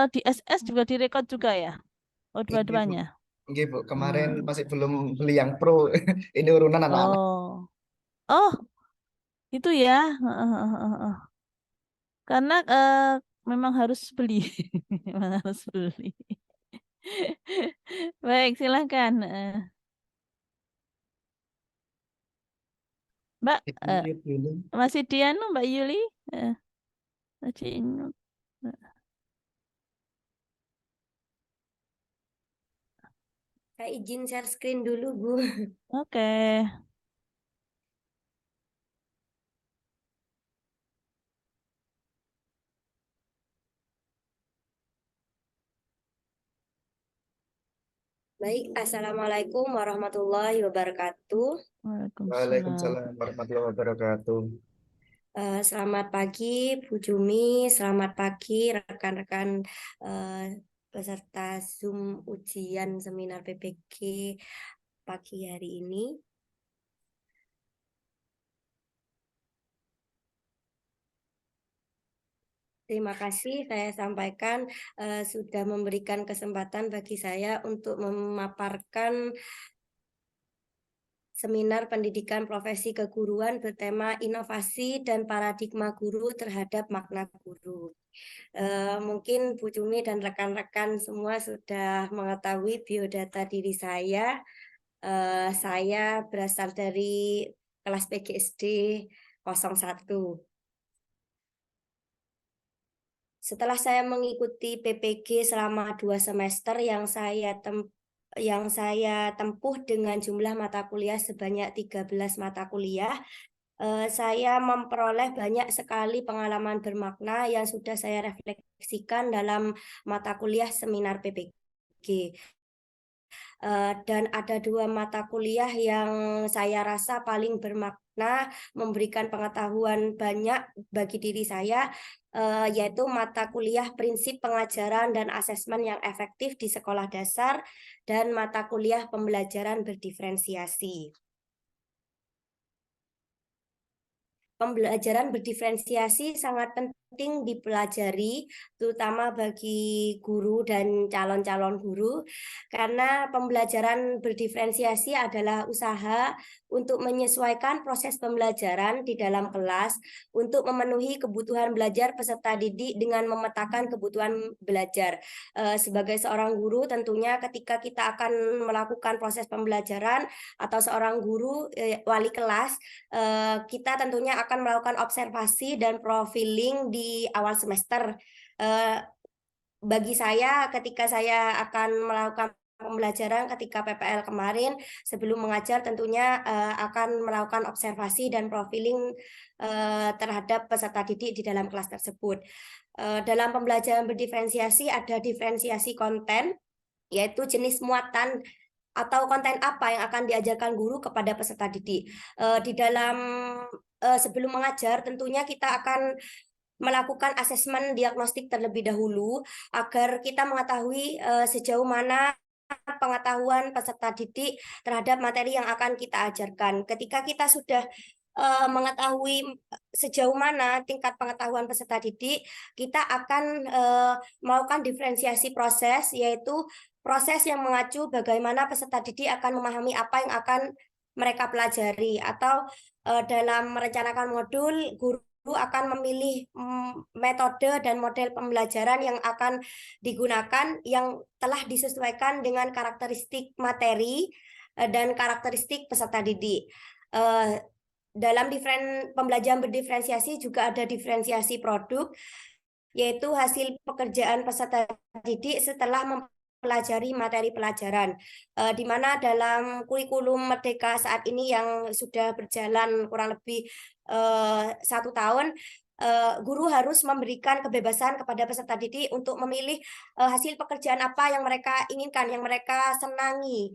di SS juga direkod juga ya? Oh, Ini Bu, dua-duanya. ini Bu, kemarin Hmm. masih belum beli yang pro. Ini urunan anak-anak. Oh. Oh, itu ya. Karena memang harus beli. Memang harus beli. Baik, silakan. Mbak, eh, Dilihat dulu. masih Dianu, Mbak Yuli? Eh, masih ingat. Saya izin share screen dulu, Bu. Oke. Baik, Assalamualaikum warahmatullahi wabarakatuh. Waalaikumsalam. Waalaikumsalam warahmatullahi wabarakatuh. Selamat pagi, Bu Jumi. Selamat pagi, rekan-rekan eh, peserta Zoom ujian seminar PPG pagi hari ini. Terima kasih saya sampaikan sudah memberikan kesempatan bagi saya untuk memaparkan seminar pendidikan profesi keguruan bertema inovasi dan paradigma guru terhadap makna guru. Mungkin Bu Cumi dan rekan-rekan semua sudah mengetahui biodata diri saya. Saya berasal dari kelas PGSD 01. Setelah saya mengikuti PPG selama 2 semester yang saya tempuh dengan jumlah mata kuliah sebanyak 13 mata kuliah, saya memperoleh banyak sekali pengalaman bermakna yang sudah saya refleksikan dalam mata kuliah seminar PPG. Dan ada 2 mata kuliah yang saya rasa paling bermakna, memberikan pengetahuan banyak bagi diri saya, yaitu mata kuliah prinsip pengajaran dan asesmen yang efektif di sekolah dasar dan mata kuliah pembelajaran berdiferensiasi. Pembelajaran berdiferensiasi sangat penting dipelajari, terutama bagi guru dan calon-calon guru, karena pembelajaran berdiferensiasi adalah usaha untuk menyesuaikan proses pembelajaran di dalam kelas untuk memenuhi kebutuhan belajar peserta didik dengan memetakan kebutuhan belajar. Sebagai seorang guru, tentunya ketika kita akan melakukan proses pembelajaran atau seorang guru, wali kelas, kita tentunya akan melakukan observasi dan profiling di awal semester. Bagi saya, ketika saya akan melakukan pembelajaran ketika PPL kemarin, sebelum mengajar tentunya akan melakukan observasi dan profiling terhadap peserta didik di dalam kelas tersebut. Dalam pembelajaran berdiferensiasi ada diferensiasi konten, yaitu jenis muatan atau konten apa yang akan diajarkan guru kepada peserta didik. Di dalam sebelum mengajar tentunya kita akan melakukan asesmen diagnostik terlebih dahulu agar kita mengetahui sejauh mana pengetahuan peserta didik terhadap materi yang akan kita ajarkan. Ketika kita sudah mengetahui sejauh mana tingkat pengetahuan peserta didik, kita akan melakukan diferensiasi proses, yaitu proses yang mengacu bagaimana peserta didik akan memahami apa yang akan mereka pelajari, atau dalam merencanakan modul, guru akan memilih metode dan model pembelajaran yang akan digunakan yang telah disesuaikan dengan karakteristik materi dan karakteristik peserta didik. Dalam pembelajaran berdiferensiasi juga ada diferensiasi produk, yaitu hasil pekerjaan peserta didik setelah mempelajari materi pelajaran. Di mana dalam kurikulum Merdeka saat ini yang sudah berjalan kurang lebih 1 tahun, guru harus memberikan kebebasan kepada peserta didik untuk memilih hasil pekerjaan apa yang mereka inginkan, yang mereka senangi.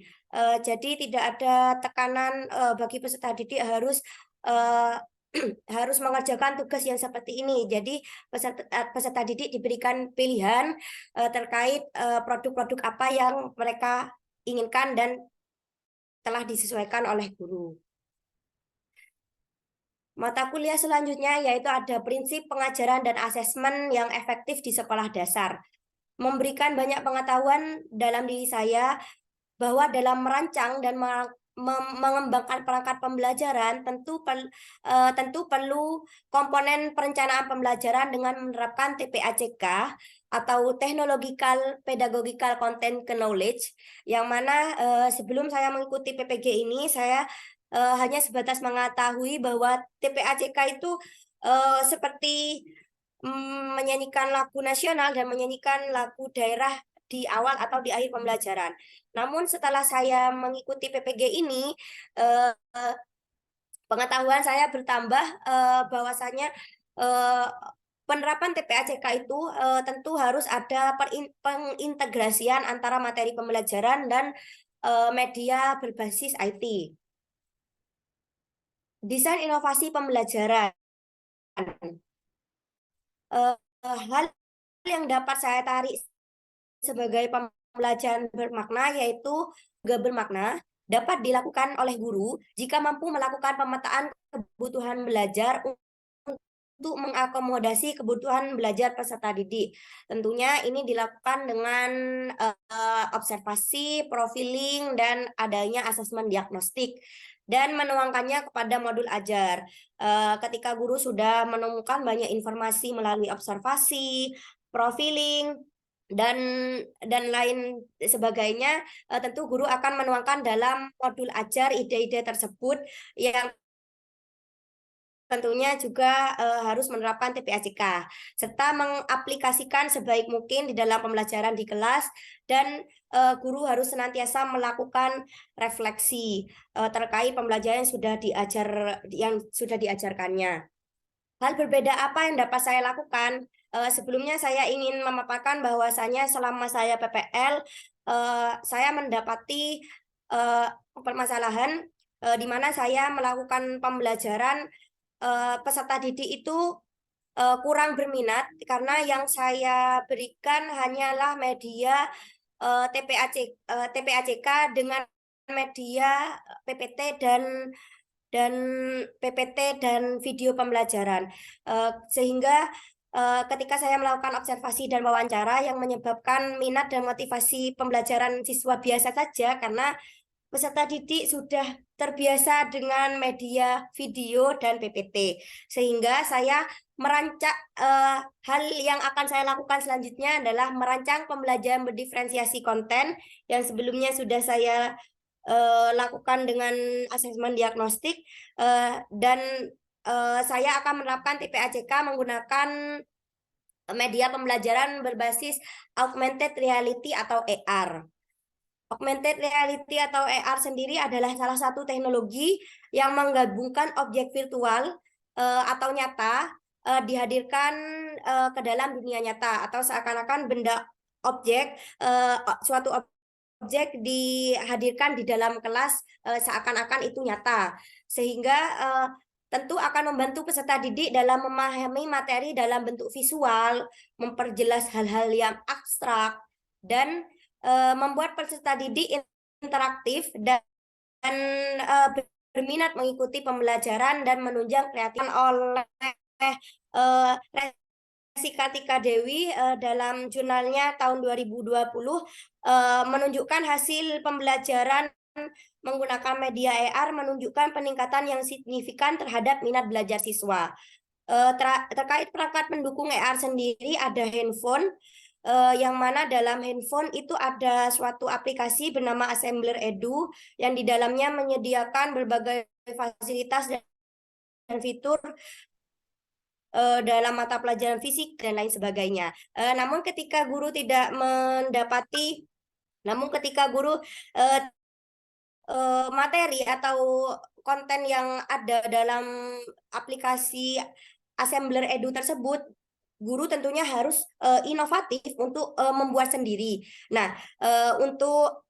Jadi tidak ada tekanan bagi peserta didik harus harus mengerjakan tugas yang seperti ini. Jadi peserta didik diberikan pilihan terkait produk-produk apa yang mereka inginkan dan telah disesuaikan oleh guru. Mata kuliah selanjutnya yaitu ada prinsip pengajaran dan asesmen yang efektif di sekolah dasar. memberikan banyak pengetahuan dalam diri saya bahwa dalam merancang dan mengembangkan perangkat pembelajaran tentu perlu komponen perencanaan pembelajaran dengan menerapkan TPACK atau Technological Pedagogical Content Knowledge, yang mana sebelum saya mengikuti PPG ini saya hanya sebatas mengetahui bahwa TPACK itu seperti menyanyikan lagu nasional dan menyanyikan lagu daerah di awal atau di akhir pembelajaran. Namun setelah saya mengikuti PPG ini, pengetahuan saya bertambah bahwasanya penerapan TPACK itu tentu harus ada pengintegrasian antara materi pembelajaran dan media berbasis IT. Desain inovasi pembelajaran. Hal yang dapat saya tarik sebagai pembelajaran bermakna yaitu juga bermakna dapat dilakukan oleh guru jika mampu melakukan pemetaan kebutuhan belajar untuk mengakomodasi kebutuhan belajar peserta didik. Tentunya ini dilakukan dengan observasi, profiling, dan adanya asesmen diagnostik, dan menuangkannya kepada modul ajar. Ketika guru sudah menemukan banyak informasi melalui observasi, profiling, dan lain sebagainya, tentu guru akan menuangkan dalam modul ajar ide-ide tersebut yang tentunya juga harus menerapkan TPACK serta mengaplikasikan sebaik mungkin di dalam pembelajaran di kelas, dan guru harus senantiasa melakukan refleksi terkait pembelajaran yang sudah diajarkannya. Hal berbeda apa yang dapat saya lakukan? Sebelumnya saya ingin memaparkan bahwasanya selama saya PPL, saya mendapati permasalahan di mana saya melakukan pembelajaran peserta didik itu kurang berminat karena yang saya berikan hanyalah media TPACK dengan media PPT dan PPT dan video pembelajaran, sehingga ketika saya melakukan observasi dan wawancara yang menyebabkan minat dan motivasi pembelajaran siswa biasa saja karena peserta didik sudah terbiasa dengan media video dan PPT, sehingga saya merancang hal yang akan saya lakukan selanjutnya adalah merancang pembelajaran berdiferensiasi konten yang sebelumnya sudah saya lakukan dengan asesmen diagnostik, dan saya akan menerapkan TPACK menggunakan media pembelajaran berbasis augmented reality atau AR. Augmented reality atau AR sendiri adalah salah satu teknologi yang menggabungkan objek virtual atau nyata dihadirkan ke dalam dunia nyata, atau seakan-akan suatu objek dihadirkan di dalam kelas seakan-akan itu nyata, sehingga tentu akan membantu peserta didik dalam memahami materi dalam bentuk visual, memperjelas hal-hal yang abstrak, dan membuat peserta didik interaktif dan berminat mengikuti pembelajaran dan menunjang kreativitas. Oleh Resi Kartika Dewi dalam jurnalnya tahun 2020 menunjukkan hasil pembelajaran menggunakan media AR menunjukkan peningkatan yang signifikan terhadap minat belajar siswa. Terkait perangkat pendukung AR sendiri, ada handphone, yang mana dalam handphone itu ada suatu aplikasi bernama Assembler Edu yang di dalamnya menyediakan berbagai fasilitas dan fitur dalam mata pelajaran fisik dan lain sebagainya. Namun ketika guru materi atau konten yang ada dalam aplikasi Assembler Edu tersebut, guru tentunya harus inovatif untuk membuat sendiri. Nah, untuk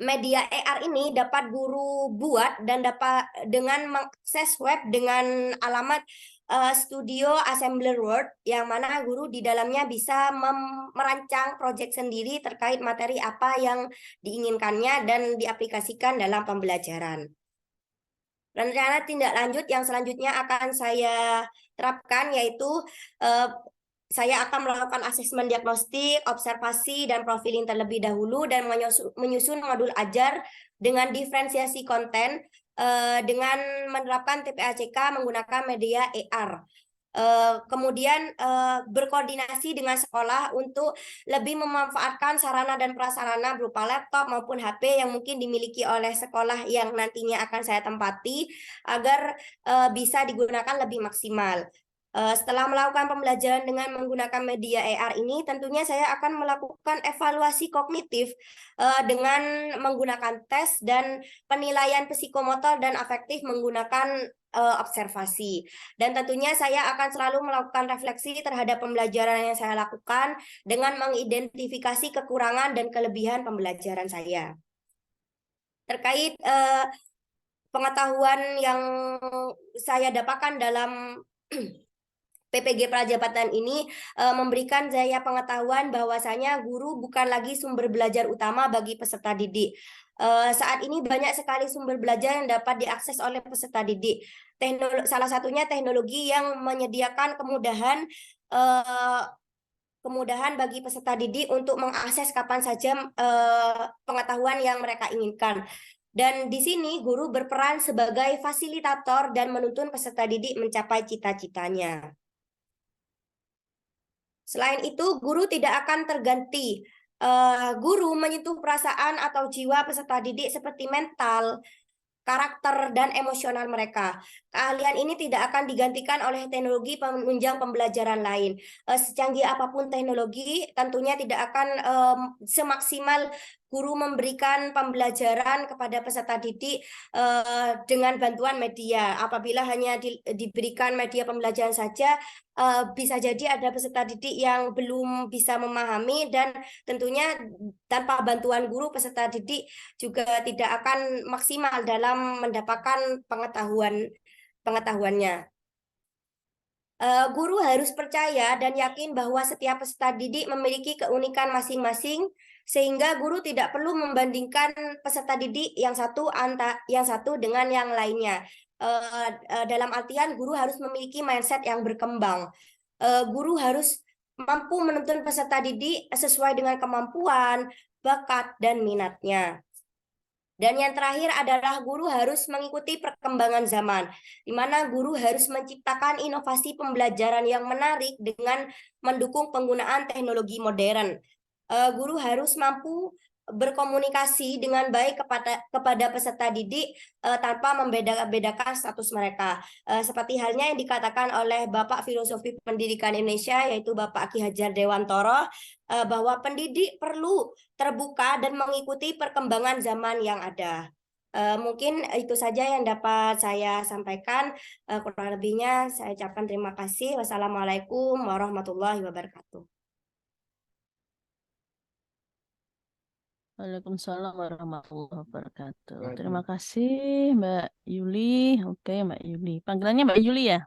media AR ini dapat guru buat dan dapat dengan mengakses web dengan alamat Studio Assembler World, yang mana guru di dalamnya bisa merancang proyek sendiri terkait materi apa yang diinginkannya dan diaplikasikan dalam pembelajaran. Rencana tindak lanjut yang selanjutnya akan saya terapkan yaitu saya akan melakukan asesmen diagnostik, observasi, dan profiling terlebih dahulu dan menyusun modul ajar dengan diferensiasi konten dengan menerapkan TPACK menggunakan media AR. Kemudian berkoordinasi dengan sekolah untuk lebih memanfaatkan sarana dan prasarana berupa laptop maupun HP yang mungkin dimiliki oleh sekolah yang nantinya akan saya tempati agar bisa digunakan lebih maksimal. Setelah melakukan pembelajaran dengan menggunakan media AR ini, tentunya saya akan melakukan evaluasi kognitif dengan menggunakan tes dan penilaian psikomotor dan afektif menggunakan observasi. Dan tentunya saya akan selalu melakukan refleksi terhadap pembelajaran yang saya lakukan dengan mengidentifikasi kekurangan dan kelebihan pembelajaran saya. Terkait pengetahuan yang saya dapatkan dalam PPG Prajabatan ini memberikan saya pengetahuan bahwasanya guru bukan lagi sumber belajar utama bagi peserta didik. Saat ini banyak sekali sumber belajar yang dapat diakses oleh peserta didik. Salah satunya teknologi yang menyediakan kemudahan bagi peserta didik untuk mengakses kapan saja pengetahuan yang mereka inginkan. Dan di sini guru berperan sebagai fasilitator dan menuntun peserta didik mencapai cita-citanya. Selain itu, guru tidak akan terganti. Guru menyentuh perasaan atau jiwa peserta didik seperti mental, karakter, dan emosional mereka. Keahlian ini tidak akan digantikan oleh teknologi penunjang pembelajaran lain. Secanggih apapun teknologi, tentunya tidak akan semaksimal guru memberikan pembelajaran kepada peserta didik dengan bantuan media. Apabila hanya diberikan media pembelajaran saja, bisa jadi ada peserta didik yang belum bisa memahami dan tentunya tanpa bantuan guru peserta didik juga tidak akan maksimal dalam mendapatkan pengetahuannya. Guru harus percaya dan yakin bahwa setiap peserta didik memiliki keunikan masing-masing, sehingga guru tidak perlu membandingkan peserta didik yang satu dengan yang lainnya. Dalam artian guru harus memiliki mindset yang berkembang. Guru harus mampu menuntun peserta didik sesuai dengan kemampuan, bakat, dan minatnya. Dan yang terakhir adalah guru harus mengikuti perkembangan zaman, di mana guru harus menciptakan inovasi pembelajaran yang menarik dengan mendukung penggunaan teknologi modern. Guru harus mampu berkomunikasi dengan baik kepada peserta didik tanpa membeda-bedakan status mereka. Seperti halnya yang dikatakan oleh Bapak Filosofi Pendidikan Indonesia, yaitu Bapak Ki Hajar Dewantoro, bahwa pendidik perlu terbuka dan mengikuti perkembangan zaman yang ada. Mungkin itu saja yang dapat saya sampaikan. Kurang lebihnya saya ucapkan terima kasih. Wassalamualaikum warahmatullahi wabarakatuh. Waalaikumsalam warahmatullahi wabarakatuh. Terima kasih Mbak Yuli. Oke, Mbak Yuli. Panggilannya Mbak Yuli ya?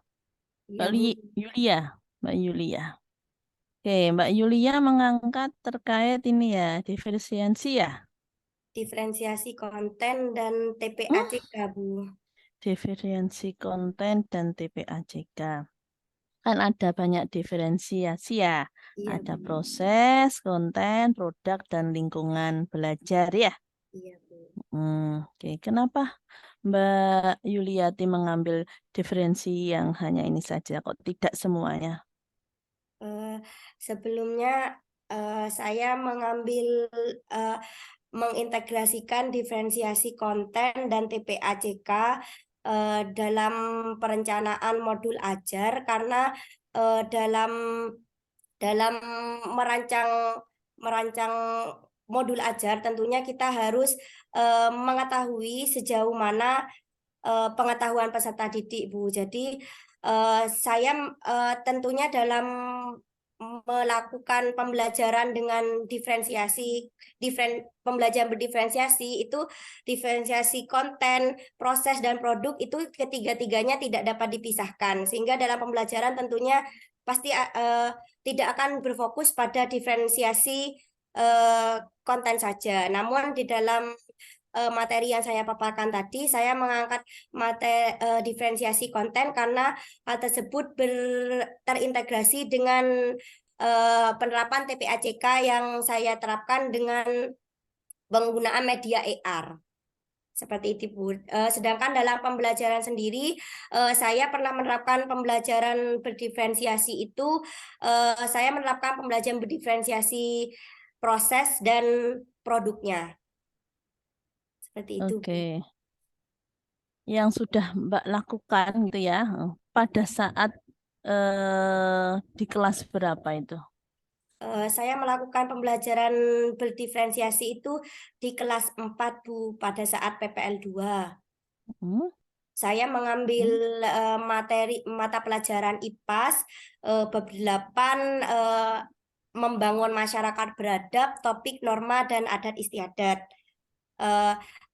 Mbak Yulia. Mbak Yulia. Oke, Mbak Yulia mengangkat terkait ini ya, diferensiasi ya? Diferensiasi konten dan TPACK, Bu. Diferensiasi konten dan TPACK. Kan ada banyak diferensiasi ya. Iya, Ada Bu. proses, konten, produk, dan lingkungan belajar ya. Iya, Bu. Oke. Kenapa Mbak Yuliati mengambil diferensi yang hanya ini saja, kok tidak semuanya? Sebelumnya saya mengintegrasikan diferensiasi konten dan TPACK dalam perencanaan modul ajar karena dalam merancang modul ajar tentunya kita harus mengetahui sejauh mana pengetahuan peserta didik, Bu. Jadi saya tentunya dalam melakukan pembelajaran dengan pembelajaran berdiferensiasi itu diferensiasi konten, proses, dan produk itu ketiga-tiganya tidak dapat dipisahkan sehingga dalam pembelajaran tentunya pasti tidak akan berfokus pada diferensiasi konten saja, namun di dalam materi yang saya paparkan tadi, saya mengangkat diferensiasi konten karena hal tersebut terintegrasi dengan penerapan TPACK yang saya terapkan dengan penggunaan media AR. Seperti itu, Bu. Sedangkan dalam pembelajaran sendiri, saya pernah menerapkan pembelajaran berdiferensiasi itu, saya menerapkan pembelajaran berdiferensiasi proses dan produknya. Seperti itu, Bu. Oke. Yang sudah Mbak lakukan gitu ya, pada saat di kelas berapa itu? Saya melakukan pembelajaran berdiferensiasi itu di kelas 4, Bu, pada saat PPL 2. Hmm? Saya mengambil mata pelajaran IPAS bab 8, membangun masyarakat beradab, topik norma dan adat istiadat.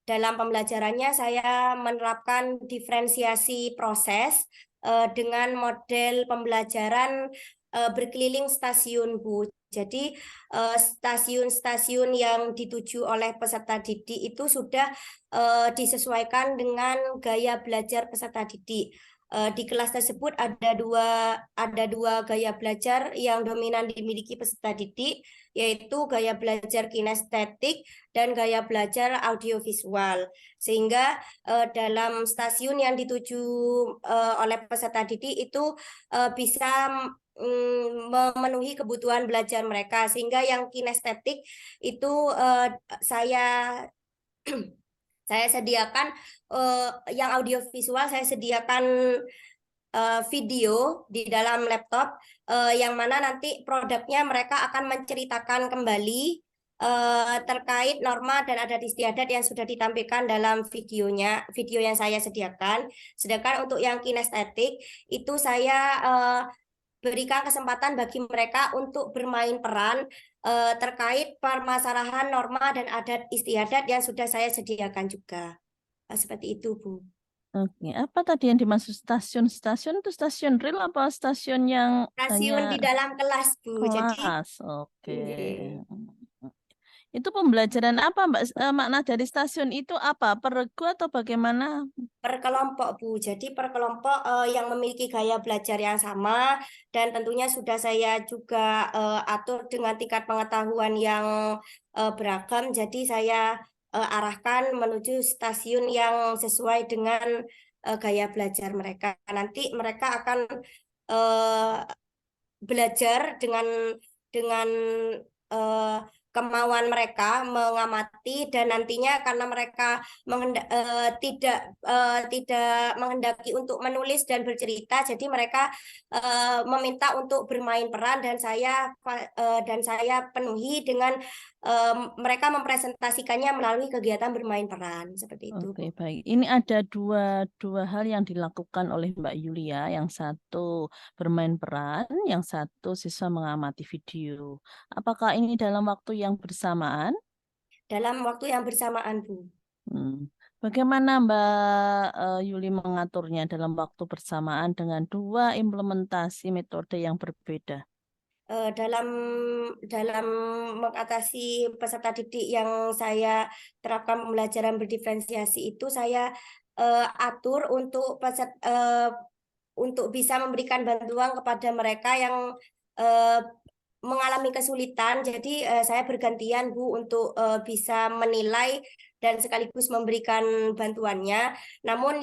Dalam pembelajarannya saya menerapkan diferensiasi proses dengan model pembelajaran berkeliling stasiun, Bu. Jadi stasiun-stasiun yang dituju oleh peserta didik itu sudah disesuaikan dengan gaya belajar peserta didik. Di kelas tersebut ada dua gaya belajar yang dominan dimiliki peserta didik, yaitu gaya belajar kinestetik dan gaya belajar audiovisual. Sehingga dalam stasiun yang dituju oleh peserta didik itu bisa memenuhi kebutuhan belajar mereka. Sehingga yang kinestetik itu saya sediakan, yang audiovisual saya sediakan video di dalam laptop, yang mana nanti produknya mereka akan menceritakan kembali terkait norma dan adat istiadat yang sudah ditampilkan dalam video yang saya sediakan. Sedangkan untuk yang kinestetik itu saya berikan kesempatan bagi mereka untuk bermain peran terkait permasalahan norma dan adat istiadat yang sudah saya sediakan juga. Seperti itu, Bu. Oke, apa tadi yang dimaksud stasiun? Stasiun itu stasiun real apa stasiun yang Stasiun hanya di dalam kelas, Bu. Jadi, kelas? Oke. nggih. Itu pembelajaran apa, Mbak? Makna dari stasiun itu apa? Per regu atau bagaimana? Per kelompok, Bu. Jadi per kelompok yang memiliki gaya belajar yang sama dan tentunya sudah saya juga atur dengan tingkat pengetahuan yang beragam. Jadi saya arahkan menuju stasiun yang sesuai dengan gaya belajar mereka. Nanti mereka akan belajar dengan kemauan mereka mengamati, dan nantinya karena mereka tidak menghendaki untuk menulis dan bercerita, jadi mereka meminta untuk bermain peran, dan saya penuhi dengan mereka mempresentasikannya melalui kegiatan bermain peran seperti itu. Oke, baik. Ini ada dua hal yang dilakukan oleh Mbak Yulia. Yang satu bermain peran, yang satu siswa mengamati video. Apakah ini dalam waktu yang bersamaan? Dalam waktu yang bersamaan, Bu. Bagaimana Mbak Yuli mengaturnya dalam waktu bersamaan dengan dua implementasi metode yang berbeda? Dalam mengatasi peserta didik yang saya terapkan pembelajaran berdiferensiasi itu, saya atur untuk bisa memberikan bantuan kepada mereka yang mengalami kesulitan. Jadi saya bergantian, Bu, untuk bisa menilai dan sekaligus memberikan bantuannya. Namun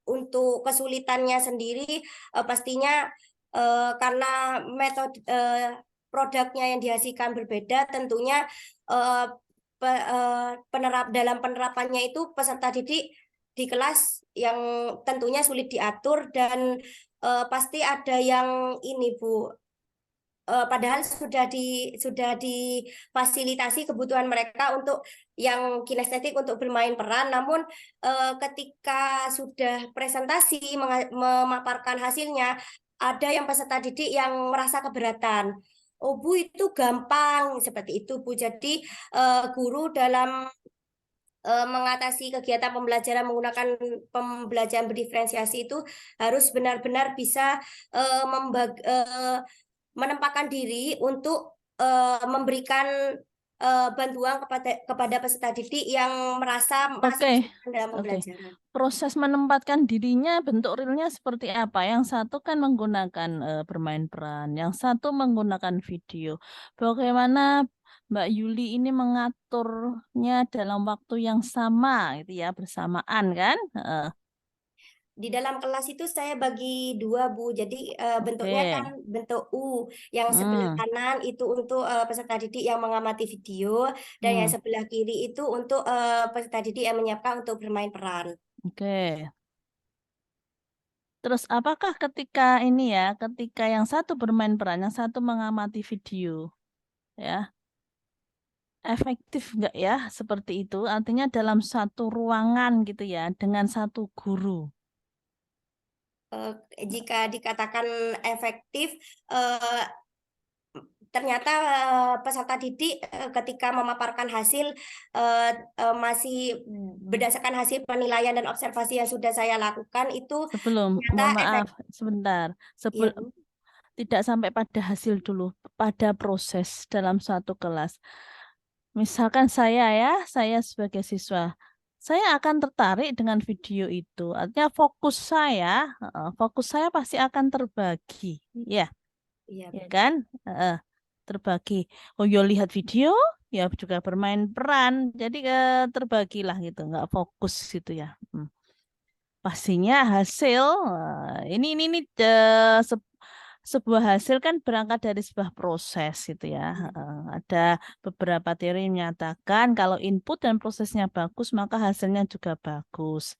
untuk kesulitannya sendiri pastinya karena metode produknya yang dihasilkan berbeda, tentunya dalam penerapannya itu peserta didik di kelas yang tentunya sulit diatur, dan pasti ada yang ini, Bu. Padahal sudah difasilitasi kebutuhan mereka untuk yang kinestetik untuk bermain peran, namun ketika sudah presentasi memaparkan hasilnya, ada yang peserta didik yang merasa keberatan. Oh, Bu, itu gampang seperti itu, Bu. Jadi guru dalam mengatasi kegiatan pembelajaran menggunakan pembelajaran berdiferensiasi itu harus benar-benar bisa menempatkan diri untuk memberikan bantuan kepada peserta didik yang merasa masih Oke, kesulitan dalam oke. pembelajaran. Proses menempatkan dirinya, bentuk realnya seperti apa? Yang satu kan menggunakan bermain peran, yang satu menggunakan video. Bagaimana Mbak Yuli ini mengaturnya dalam waktu yang sama, gitu ya, bersamaan kan? Di dalam kelas itu saya bagi dua, Bu. Jadi bentuknya kan Oke. bentuk U. Yang sebelah Hmm, kanan itu untuk peserta didik yang mengamati video, dan yang hmm, sebelah kiri itu untuk peserta didik yang menyiapkan untuk bermain peran. oke. Terus apakah ketika ini ya, ketika yang satu bermain peran, yang satu mengamati video, ya, efektif nggak ya seperti itu? Artinya dalam satu ruangan gitu ya, dengan satu guru. Eh, Jika dikatakan efektif, eh, ternyata peserta didik ketika memaparkan hasil masih berdasarkan hasil penilaian dan observasi yang sudah saya lakukan itu Sebelum, ternyata mohon efek. maaf, sebentar. Iya, Sebelum Bu. tidak sampai pada hasil dulu, pada proses dalam suatu kelas. Misalkan saya sebagai siswa, saya akan tertarik dengan video itu. Artinya fokus saya pasti akan terbagi, ya, Iya, ya Bu. kan? Terbagi. Oh, yo lihat video, ya juga bermain peran. Jadi terbagilah gitu, nggak fokus gitu ya. Pastinya hasil ini sebuah hasil kan berangkat dari sebuah proses gitu ya. Ada beberapa teori yang menyatakan kalau input dan prosesnya bagus maka hasilnya juga bagus.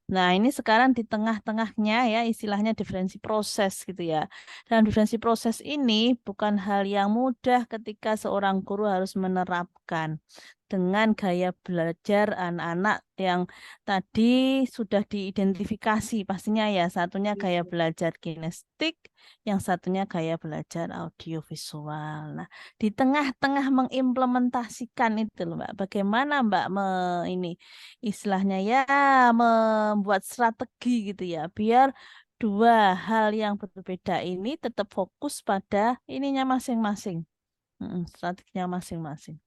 Nah, ini sekarang di tengah-tengahnya ya istilahnya diferensi proses gitu ya. Dan diferensi proses ini bukan hal yang mudah ketika seorang guru harus menerapkan dengan gaya belajar anak-anak yang tadi sudah diidentifikasi pastinya ya. Satunya gaya belajar kinestik, yang satunya gaya belajar audiovisual. Nah, di tengah-tengah mengimplementasikan itu loh, Mbak. Bagaimana Mbak ini istilahnya ya membuat strategi gitu ya, biar dua hal yang berbeda ini tetap fokus pada ininya masing-masing. Strateginya masing-masing.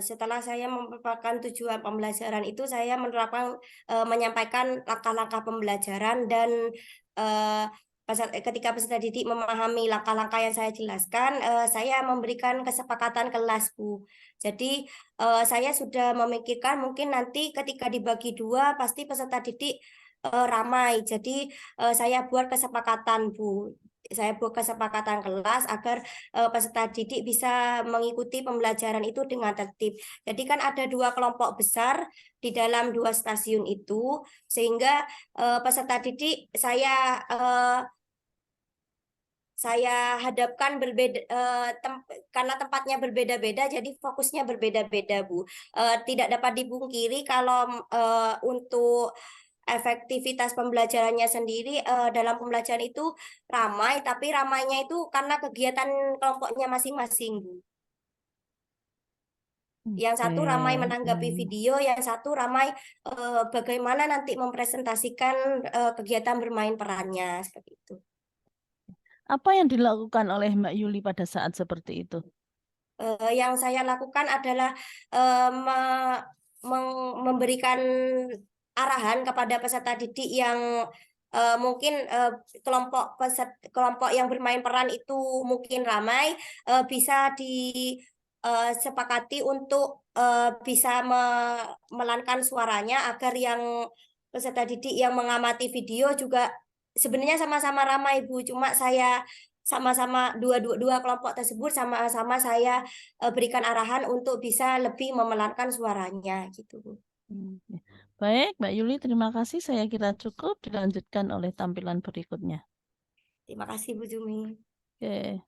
Setelah saya memaparkan tujuan pembelajaran itu, saya menerapkan menyampaikan langkah-langkah pembelajaran dan eh, ketika peserta didik memahami langkah-langkah yang saya jelaskan, saya memberikan kesepakatan kelas, Bu. Jadi saya sudah memikirkan mungkin nanti ketika dibagi dua pasti peserta didik ramai. Jadi saya buat kesepakatan, Bu. Saya buat kesepakatan kelas agar peserta didik bisa mengikuti pembelajaran itu dengan tertib. Jadi kan ada dua kelompok besar di dalam dua stasiun itu, sehingga peserta didik saya hadapkan berbeda karena tempatnya berbeda-beda, jadi fokusnya berbeda-beda, Bu. Tidak dapat dipungkiri kalau untuk efektivitas pembelajarannya sendiri dalam pembelajaran itu ramai, tapi ramainya itu karena kegiatan kelompoknya masing-masing, Bu. Yang Oke. satu ramai menanggapi Hmm. video, yang satu ramai bagaimana nanti mempresentasikan kegiatan bermain perannya seperti itu. Apa yang dilakukan oleh Mbak Yuli pada saat seperti itu? Yang saya lakukan adalah memberikan arahan kepada peserta didik yang mungkin kelompok yang bermain peran itu mungkin ramai, bisa disepakati untuk bisa memelankan suaranya agar yang peserta didik yang mengamati video juga sebenarnya sama-sama ramai, Bu. Cuma saya sama-sama dua kelompok tersebut sama-sama saya berikan arahan untuk bisa lebih memelankan suaranya gitu, Bu. Ya. Baik, Mbak Yuli, terima kasih. Saya kira cukup dilanjutkan oleh tampilan berikutnya. Terima kasih, Bu Jumi. Oke.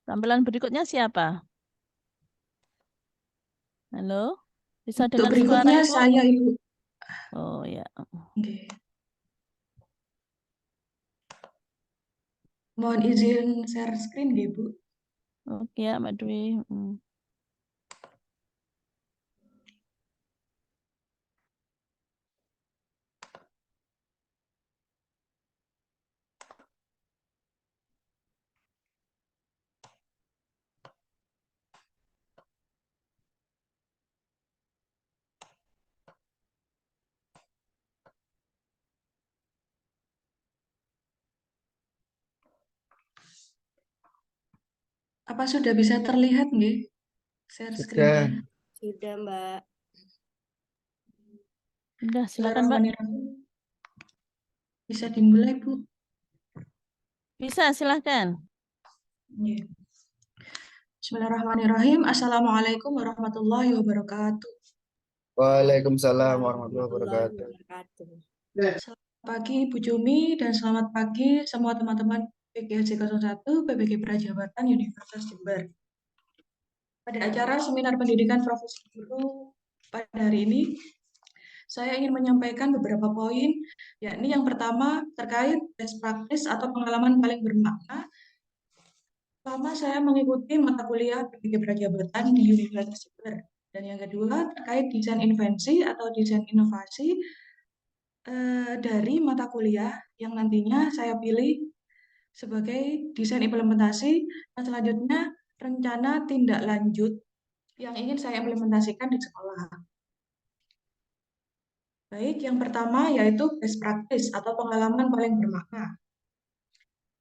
Tampilan berikutnya siapa? Halo? Bisa Untuk dengar suara berikutnya Ibu? saya Ibu. Oh ya. Oke. Mohon izin share screen nggih, Bu. Oke ya, Mbak Dwi. Apa sudah bisa terlihat nggih share Sudah. screen-nya? Sudah, Mbak. Udah, silakan Mbak. Bismillahirrahmanirrahim. Bisa dimulai, Bu. Bisa, silakan. Iya. Bismillahirrahmanirrahim. Assalamualaikum warahmatullahi wabarakatuh. Waalaikumsalam warahmatullahi wabarakatuh. Selamat pagi Bu Jumi dan selamat pagi semua teman-teman PGHJ 01 PBG Prajabatan Universitas Jember. Pada acara seminar pendidikan profesi guru pada hari ini, saya ingin menyampaikan beberapa poin, yakni yang pertama terkait best practice atau pengalaman paling bermakna selama saya mengikuti mata kuliah PBG Prajabatan di Universitas Jember. Dan yang kedua terkait desain invensi atau desain inovasi dari mata kuliah yang nantinya saya pilih sebagai desain implementasi dan selanjutnya rencana tindak lanjut yang ingin saya implementasikan di sekolah. Baik, yang pertama yaitu best practice atau pengalaman paling bermakna.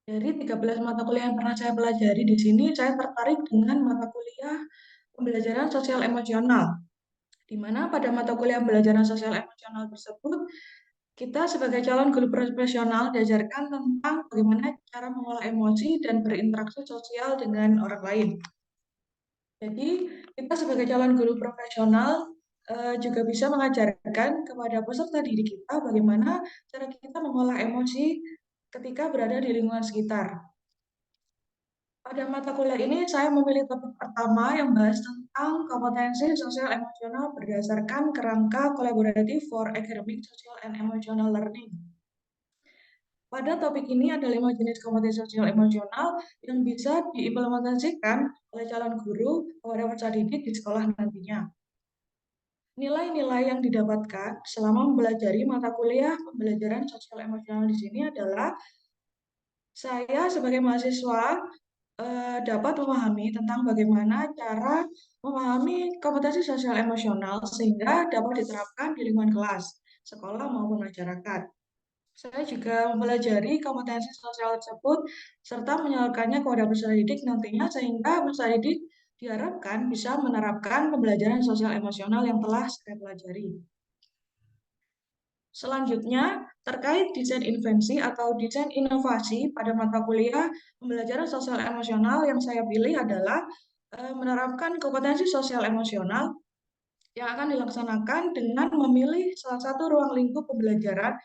Dari 13 mata kuliah yang pernah saya pelajari di sini, saya tertarik dengan mata kuliah pembelajaran sosial emosional, di mana pada mata kuliah pembelajaran sosial emosional tersebut, kita sebagai calon guru profesional diajarkan tentang bagaimana cara mengolah emosi dan berinteraksi sosial dengan orang lain. Jadi, kita sebagai calon guru profesional juga bisa mengajarkan kepada peserta didik kita bagaimana cara kita mengolah emosi ketika berada di lingkungan sekitar. Pada mata kuliah ini, saya memilih topik pertama yang bahas tentang kompetensi sosial emosional berdasarkan kerangka kolaboratif for academic, social, and emotional learning. Pada topik ini ada 5 jenis kompetensi sosial emosional yang bisa diimplementasikan oleh calon guru kepada peserta didik di sekolah nantinya. Nilai-nilai yang didapatkan selama mempelajari mata kuliah pembelajaran sosial emosional di sini adalah saya sebagai mahasiswa dapat memahami tentang bagaimana cara memahami kompetensi sosial emosional sehingga dapat diterapkan di lingkungan kelas, sekolah maupun masyarakat. Saya juga mempelajari kompetensi sosial tersebut serta menyalurkannya kepada peserta didik nantinya sehingga peserta didik diharapkan bisa menerapkan pembelajaran sosial emosional yang telah saya pelajari. Selanjutnya, terkait desain invensi atau desain inovasi pada mata kuliah pembelajaran sosial emosional yang saya pilih adalah menerapkan kompetensi sosial emosional yang akan dilaksanakan dengan memilih salah satu ruang lingkup pembelajaran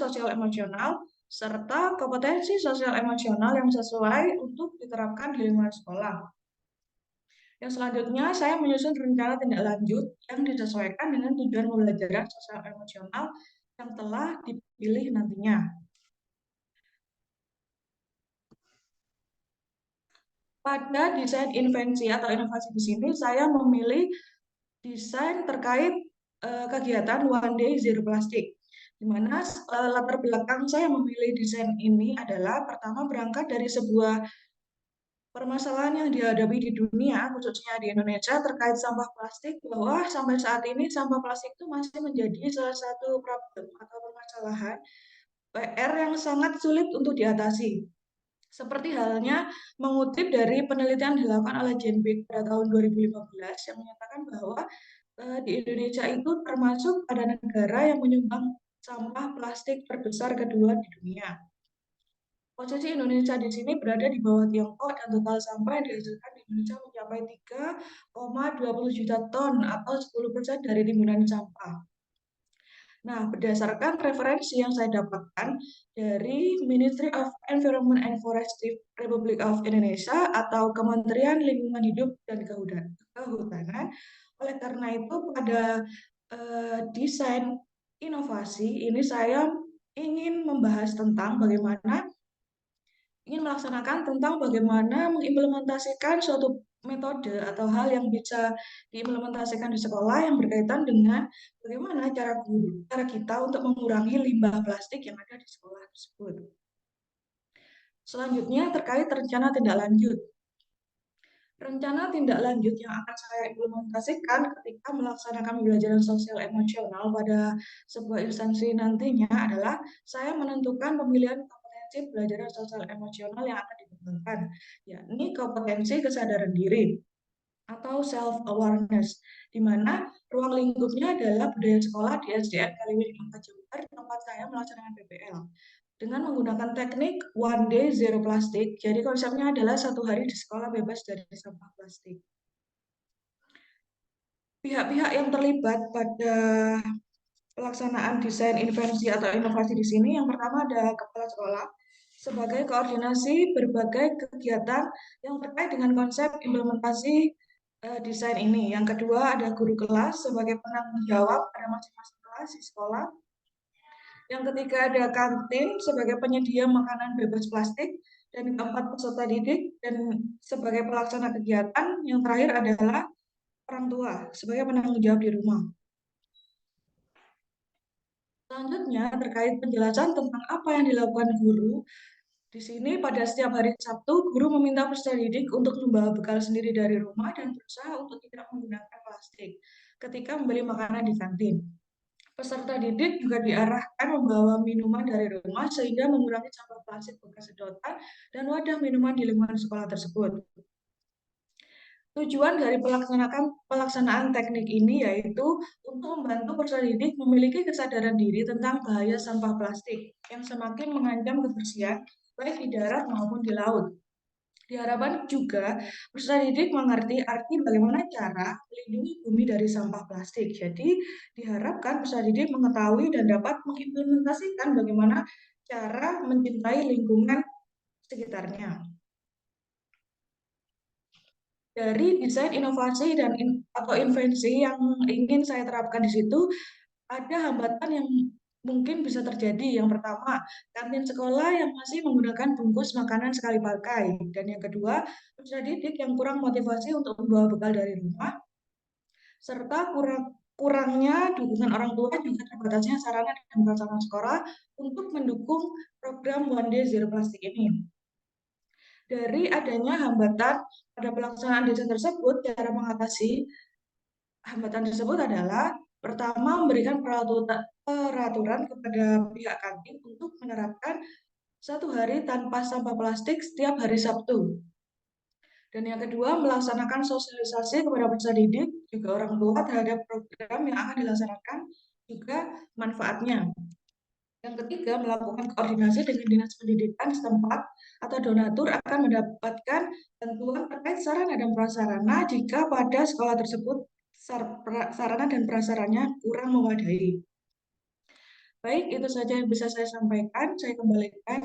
sosial emosional serta kompetensi sosial emosional yang sesuai untuk diterapkan di lingkungan sekolah. Yang selanjutnya, saya menyusun rencana tindak lanjut yang disesuaikan dengan tujuan pembelajaran sosial emosional yang telah dipilih nantinya. Pada desain invensi atau inovasi di sini, saya memilih desain terkait kegiatan One Day Zero Plastic. Di mana latar belakang saya memilih desain ini adalah pertama berangkat dari sebuah permasalahan yang dihadapi di dunia, khususnya di Indonesia, terkait sampah plastik, bahwa sampai saat ini sampah plastik itu masih menjadi salah satu problem atau permasalahan PR yang sangat sulit untuk diatasi. Seperti halnya mengutip dari penelitian dilakukan oleh Genbig pada tahun 2015 yang menyatakan bahwa di Indonesia itu termasuk pada negara yang menyumbang sampah plastik terbesar kedua di dunia. Posisi Indonesia di sini berada di bawah Tiongkok dan total sampah yang dihasilkan di Indonesia mencapai 3,20 juta ton atau 10% dari timbunan sampah. Nah, berdasarkan referensi yang saya dapatkan dari Ministry of Environment and Forestry Republik of Indonesia atau Kementerian Lingkungan Hidup dan Kehutanan, Oleh karena itu pada desain inovasi ini saya ingin membahas tentang ingin melaksanakan tentang bagaimana mengimplementasikan suatu metode atau hal yang bisa diimplementasikan di sekolah yang berkaitan dengan bagaimana cara kita untuk mengurangi limbah plastik yang ada di sekolah tersebut. Selanjutnya terkait rencana tindak lanjut. Rencana tindak lanjut yang akan saya implementasikan ketika melaksanakan pembelajaran sosial emosional pada sebuah instansi nantinya adalah saya menentukan pemilihan kompetensi pembelajaran sosial emosional yang akan dikembangkan, yakni kompetensi kesadaran diri atau self-awareness, di mana ruang lingkupnya adalah budaya sekolah di SDN Kaliwin 4 Jember, tempat saya melaksanakan PPL dengan menggunakan teknik one day zero plastik. Jadi konsepnya adalah 1 hari di sekolah bebas dari sampah plastik. Pihak-pihak yang terlibat pada pelaksanaan desain intervensi atau inovasi di sini, yang pertama ada kepala sekolah sebagai koordinasi berbagai kegiatan yang terkait dengan konsep implementasi desain ini. Yang kedua ada guru kelas sebagai penanggung jawab pada masing-masing kelas di sekolah. Yang ketiga ada kantin sebagai penyedia makanan bebas plastik, dan yang keempat peserta didik dan sebagai pelaksana kegiatan. Yang terakhir adalah orang tua sebagai penanggung jawab di rumah. Selanjutnya terkait penjelasan tentang apa yang dilakukan guru. Di sini pada setiap hari Sabtu, guru meminta peserta didik untuk membawa bekal sendiri dari rumah dan berusaha untuk tidak menggunakan plastik ketika membeli makanan di kantin. Peserta didik juga diarahkan membawa minuman dari rumah sehingga mengurangi sampah plastik bekas sedotan dan wadah minuman di lingkungan sekolah tersebut. Tujuan dari pelaksanaan teknik ini yaitu untuk membantu peserta didik memiliki kesadaran diri tentang bahaya sampah plastik yang semakin mengancam kebersihan baik di darat maupun di laut. Diharapkan juga peserta didik mengerti arti bagaimana cara melindungi bumi dari sampah plastik. Jadi diharapkan peserta didik mengetahui dan dapat mengimplementasikan bagaimana cara mencintai lingkungan sekitarnya. Dari desain inovasi atau invensi yang ingin saya terapkan di situ, ada hambatan yang mungkin bisa terjadi. Yang pertama, kantin sekolah yang masih menggunakan bungkus makanan sekali pakai. Dan yang kedua, peserta didik yang kurang motivasi untuk membawa bekal dari rumah, serta kurangnya dukungan orang tua juga terbatasnya sarana dan prasarana sekolah untuk mendukung program One Day Zero Plastik ini. Dari adanya hambatan pada pelaksanaan desain tersebut, cara mengatasi hambatan tersebut adalah pertama, memberikan peraturan kepada pihak kantin untuk menerapkan 1 hari tanpa sampah plastik setiap hari Sabtu. Dan yang kedua, melaksanakan sosialisasi kepada peserta didik, juga orang tua terhadap program yang akan dilaksanakan, juga manfaatnya. Yang ketiga, melakukan koordinasi dengan dinas pendidikan setempat atau donatur akan mendapatkan bantuan terkait sarana dan prasarana jika pada sekolah tersebut sarana dan prasarannya kurang memadai. Baik, itu saja yang bisa saya sampaikan. Saya kembalikan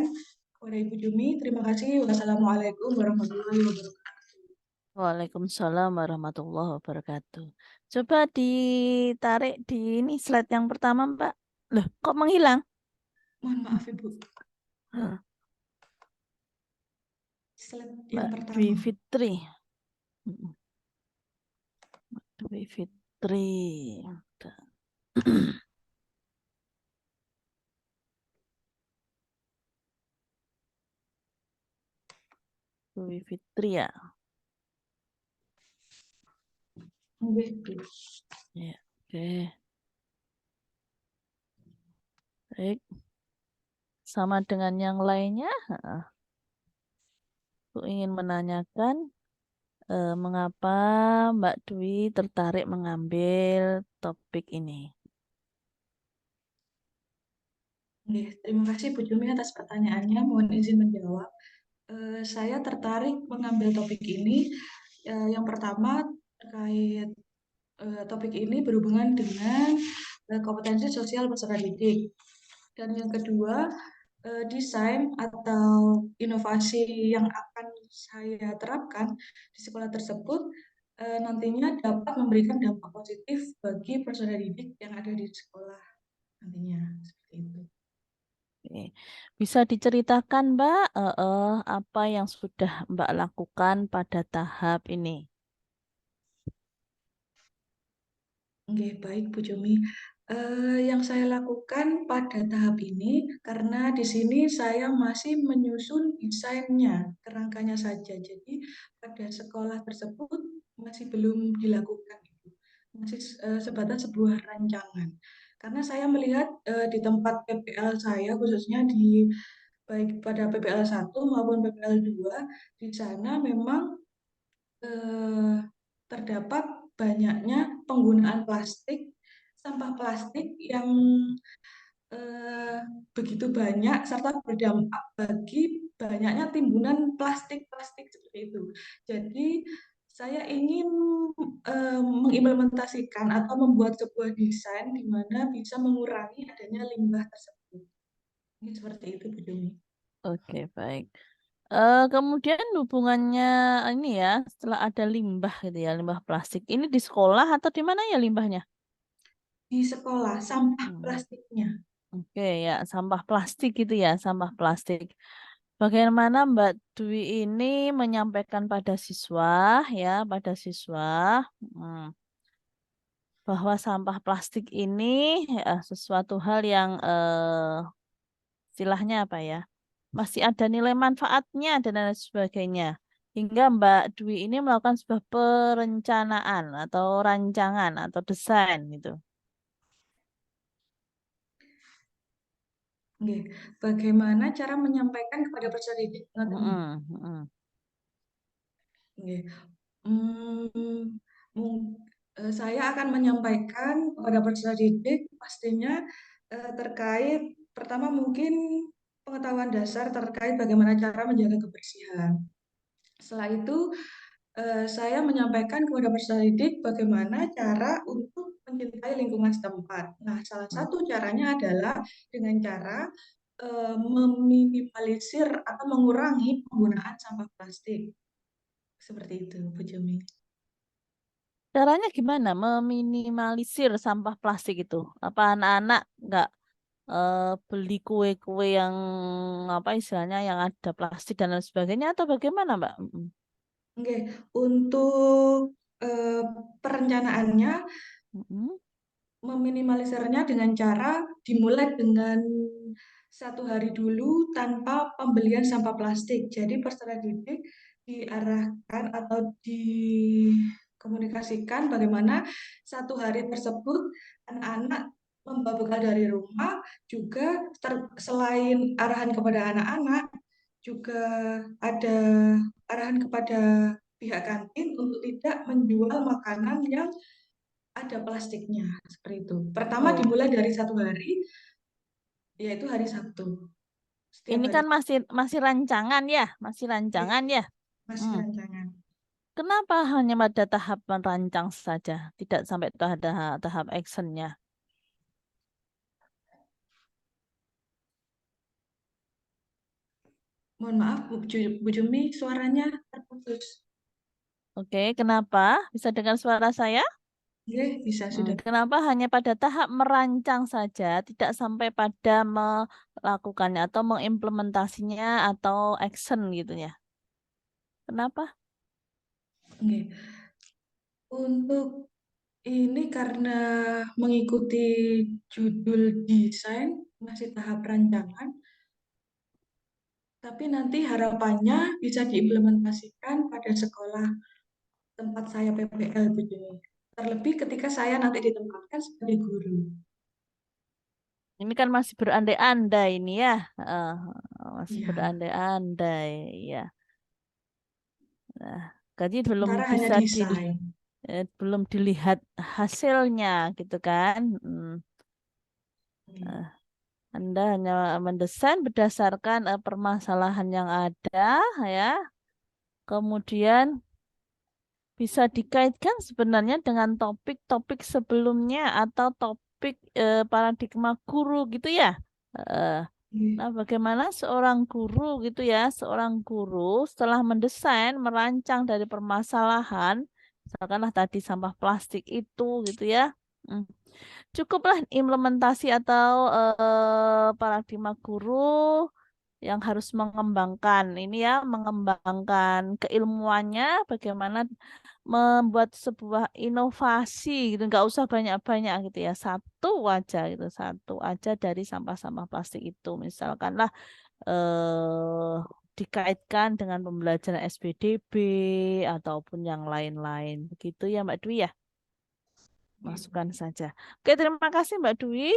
kepada Ibu Jumi. Terima kasih. Wassalamualaikum warahmatullahi wabarakatuh. Waalaikumsalam warahmatullahi wabarakatuh. Coba ditarik di ini slide yang pertama, Mbak. Loh, kok menghilang? Mohon maaf, Ibu. Slide yang Mbak pertama. Dwi Fitri. Dwi Fitri. Dwi Fitri ya. Ya, oke. Baik. Sama dengan yang lainnya, aku ingin menanyakan mengapa Mbak Dwi tertarik mengambil topik ini. Terima kasih Bu Jumi atas pertanyaannya. Mohon izin menjawab. Saya tertarik mengambil topik ini. Yang pertama terkait topik ini berhubungan dengan kompetensi sosial peserta didik. Dan yang kedua, desain atau inovasi yang akan saya terapkan di sekolah tersebut nantinya dapat memberikan dampak positif bagi peserta didik yang ada di sekolah nantinya seperti itu. Oke. Bisa diceritakan, Mbak, apa yang sudah Mbak lakukan pada tahap ini? Oke, baik Bu Jumi. Yang saya lakukan pada tahap ini karena di sini saya masih menyusun desainnya, kerangkanya saja. Jadi pada sekolah tersebut masih belum dilakukan itu. Masih sebatas sebuah rancangan. Karena saya melihat di tempat PPL saya khususnya di baik pada PPL 1 maupun PPL 2 di sana memang terdapat banyaknya penggunaan plastik, sampah plastik yang begitu banyak serta berdampak bagi banyaknya timbunan plastik-plastik seperti itu. Jadi saya ingin mengimplementasikan atau membuat sebuah desain di mana bisa mengurangi adanya limbah tersebut. Ini seperti itu, Bu Jumi. Oke, baik. Kemudian hubungannya ini ya, setelah ada limbah gitu ya, limbah plastik. Ini di sekolah atau di mana ya limbahnya? Di sekolah, sampah Hmm. plastiknya. Oke ya, sampah plastik gitu ya, sampah plastik. Bagaimana Mbak Dwi ini menyampaikan pada siswa ya, pada siswa bahwa sampah plastik ini sesuatu hal yang istilahnya apa ya, masih ada nilai manfaatnya dan lain sebagainya. Hingga Mbak Dwi ini melakukan sebuah perencanaan atau rancangan atau desain gitu. Oke. Bagaimana cara menyampaikan kepada peserta didik? Mm-mm, mm-mm. Oke. Saya akan menyampaikan kepada peserta didik pastinya terkait pertama mungkin pengetahuan dasar terkait bagaimana cara menjaga kebersihan. Setelah itu saya menyampaikan kepada peserta didik bagaimana cara untuk mencintai lingkungan setempat. Nah, salah satu caranya adalah dengan cara meminimalisir atau mengurangi penggunaan sampah plastik. Seperti itu, Bu Jumi. Caranya gimana meminimalisir sampah plastik itu? Apa anak-anak nggak beli kue-kue yang apa istilahnya yang ada plastik dan lain sebagainya atau bagaimana, Mbak? Mm-mm. Oke, untuk perencanaannya Mm-mm. meminimalisirnya dengan cara dimulai dengan 1 hari dulu tanpa pembelian sampah plastik. Jadi peserta didik diarahkan atau dikomunikasikan bagaimana 1 hari tersebut anak-anak membawa bekal dari rumah juga selain arahan kepada anak-anak juga ada arahan kepada pihak kantin untuk tidak menjual makanan yang ada plastiknya seperti itu. Pertama Oh, dimulai dari 1 hari, yaitu hari Sabtu. Setiap ini hari kan masih masih rancangan ya, masih ya, rancangan ya. masih Hmm. rancangan. Kenapa hanya pada tahap merancang saja, tidak sampai tahap actionnya? Mohon maaf, Bu Jumi, suaranya terputus. Oke, kenapa? Bisa dengar suara saya? Oke, bisa sudah. Kenapa hanya pada tahap merancang saja, tidak sampai pada melakukannya atau mengimplementasinya atau action gitu ya? Kenapa? Oke. Untuk ini karena mengikuti judul desain masih tahap rancangan, tapi nanti harapannya bisa diimplementasikan pada sekolah tempat saya PPL Bu Jumi. Terlebih ketika saya nanti ditempatkan sebagai guru. Ini kan masih berandai-andai ini ya, masih Iya, berandai-andai ya. Nah, jadi belum sementara hanya bisa desain. belum dilihat hasilnya gitu kan. Iya. Eh, Anda hanya mendesain berdasarkan permasalahan yang ada ya. Kemudian bisa dikaitkan sebenarnya dengan topik-topik sebelumnya atau topik paradigma guru gitu ya. Eh, Iya. Nah, bagaimana seorang guru gitu ya, seorang guru setelah mendesain, merancang dari permasalahan Misalkanlah tadi sampah plastik itu gitu ya. Hmm. Cukuplah implementasi atau paradigma guru yang harus mengembangkan ini ya, mengembangkan keilmuannya, bagaimana membuat sebuah inovasi gitu, nggak usah banyak-banyak gitu ya, satu aja gitu, satu aja dari sampah-sampah plastik itu, misalkanlah eh, dikaitkan dengan pembelajaran SPDB ataupun yang lain-lain, begitu ya Mbak Dwi ya. Masukkan saja. Oke, terima kasih Mbak Dwi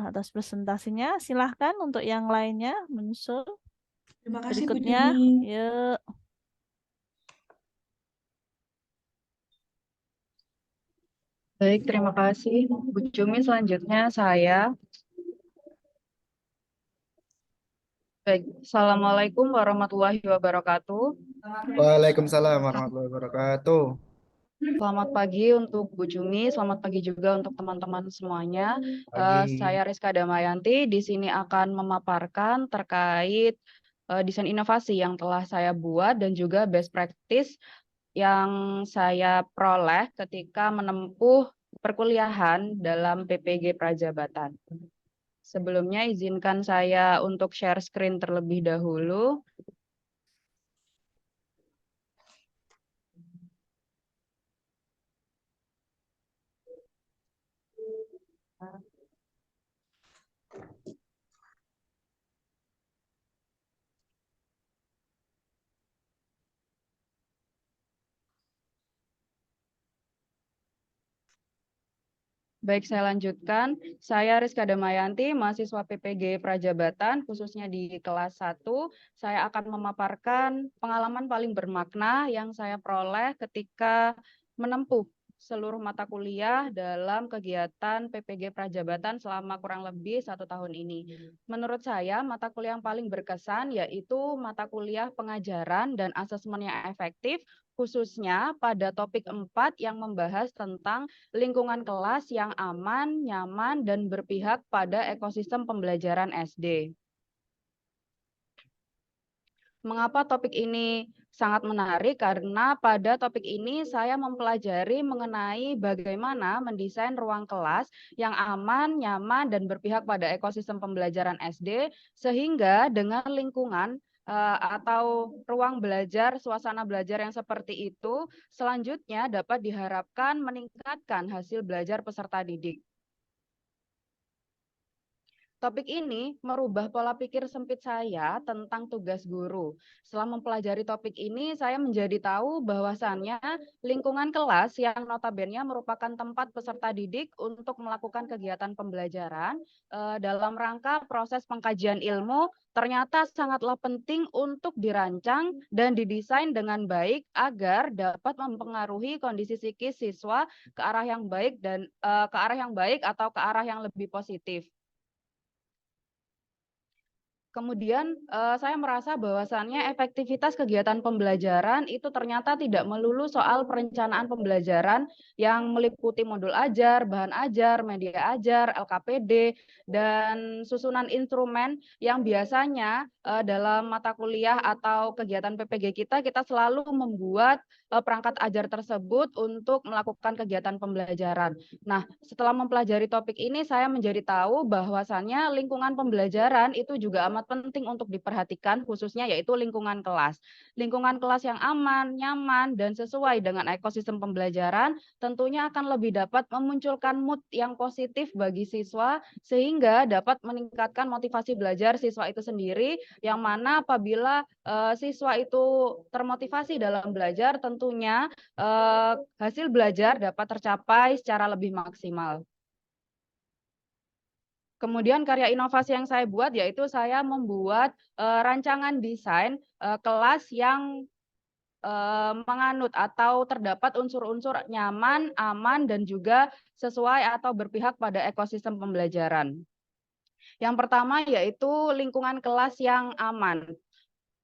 atas presentasinya. Silahkan untuk yang lainnya menyusul. Terima kasih Bu Berikutnya, Jumi. yuk. Baik, terima kasih Bu Jumi. Selanjutnya saya. Baik, Assalamualaikum warahmatullahi wabarakatuh. Waalaikumsalam warahmatullahi wabarakatuh. Selamat pagi untuk Bu Jumi, selamat pagi juga untuk teman-teman semuanya. Pagi. Saya Rizka Damayanti, di sini akan memaparkan terkait desain inovasi yang telah saya buat dan juga best practice yang saya peroleh ketika menempuh perkuliahan dalam PPG Prajabatan. Sebelumnya izinkan saya untuk share screen terlebih dahulu. Baik, saya lanjutkan. Saya Rizka Damayanti, mahasiswa PPG Prajabatan, khususnya di kelas 1. Saya akan memaparkan pengalaman paling bermakna yang saya peroleh ketika menempuh seluruh mata kuliah dalam kegiatan PPG Prajabatan selama kurang lebih 1 tahun ini. Menurut saya, mata kuliah yang paling berkesan yaitu mata kuliah pengajaran dan asesmen yang efektif, khususnya pada topik 4 yang membahas tentang lingkungan kelas yang aman, nyaman, dan berpihak pada ekosistem pembelajaran SD. Mengapa topik ini sangat menarik? Karena pada topik ini saya mempelajari mengenai bagaimana mendesain ruang kelas yang aman, nyaman, dan berpihak pada ekosistem pembelajaran SD, sehingga dengan lingkungan atau ruang belajar, suasana belajar yang seperti itu, selanjutnya dapat diharapkan meningkatkan hasil belajar peserta didik. Topik ini merubah pola pikir sempit saya tentang tugas guru. Setelah mempelajari topik ini, saya menjadi tahu bahwasannya lingkungan kelas yang notabene merupakan tempat peserta didik untuk melakukan kegiatan pembelajaran dalam rangka proses pengkajian ilmu ternyata sangatlah penting untuk dirancang dan didesain dengan baik agar dapat mempengaruhi kondisi psikis siswa ke arah yang baik dan ke arah yang baik atau ke arah yang lebih positif. Kemudian saya merasa bahwasannya efektivitas kegiatan pembelajaran itu ternyata tidak melulu soal perencanaan pembelajaran yang meliputi modul ajar, bahan ajar, media ajar, LKPD, dan susunan instrumen yang biasanya dalam mata kuliah atau kegiatan PPG kita selalu membuat perangkat ajar tersebut untuk melakukan kegiatan pembelajaran. Nah, setelah mempelajari topik ini, saya menjadi tahu bahwasannya lingkungan pembelajaran itu juga amat penting untuk diperhatikan, khususnya yaitu lingkungan kelas. Lingkungan kelas yang aman, nyaman, dan sesuai dengan ekosistem pembelajaran tentunya akan lebih dapat memunculkan mood yang positif bagi siswa, sehingga dapat meningkatkan motivasi belajar siswa itu sendiri, yang mana apabila siswa itu termotivasi dalam belajar, tentunya hasil belajar dapat tercapai secara lebih maksimal. Kemudian karya inovasi yang saya buat yaitu saya membuat rancangan desain kelas yang menganut atau terdapat unsur-unsur nyaman, aman, dan juga sesuai atau berpihak pada ekosistem pembelajaran. Yang pertama yaitu lingkungan kelas yang aman.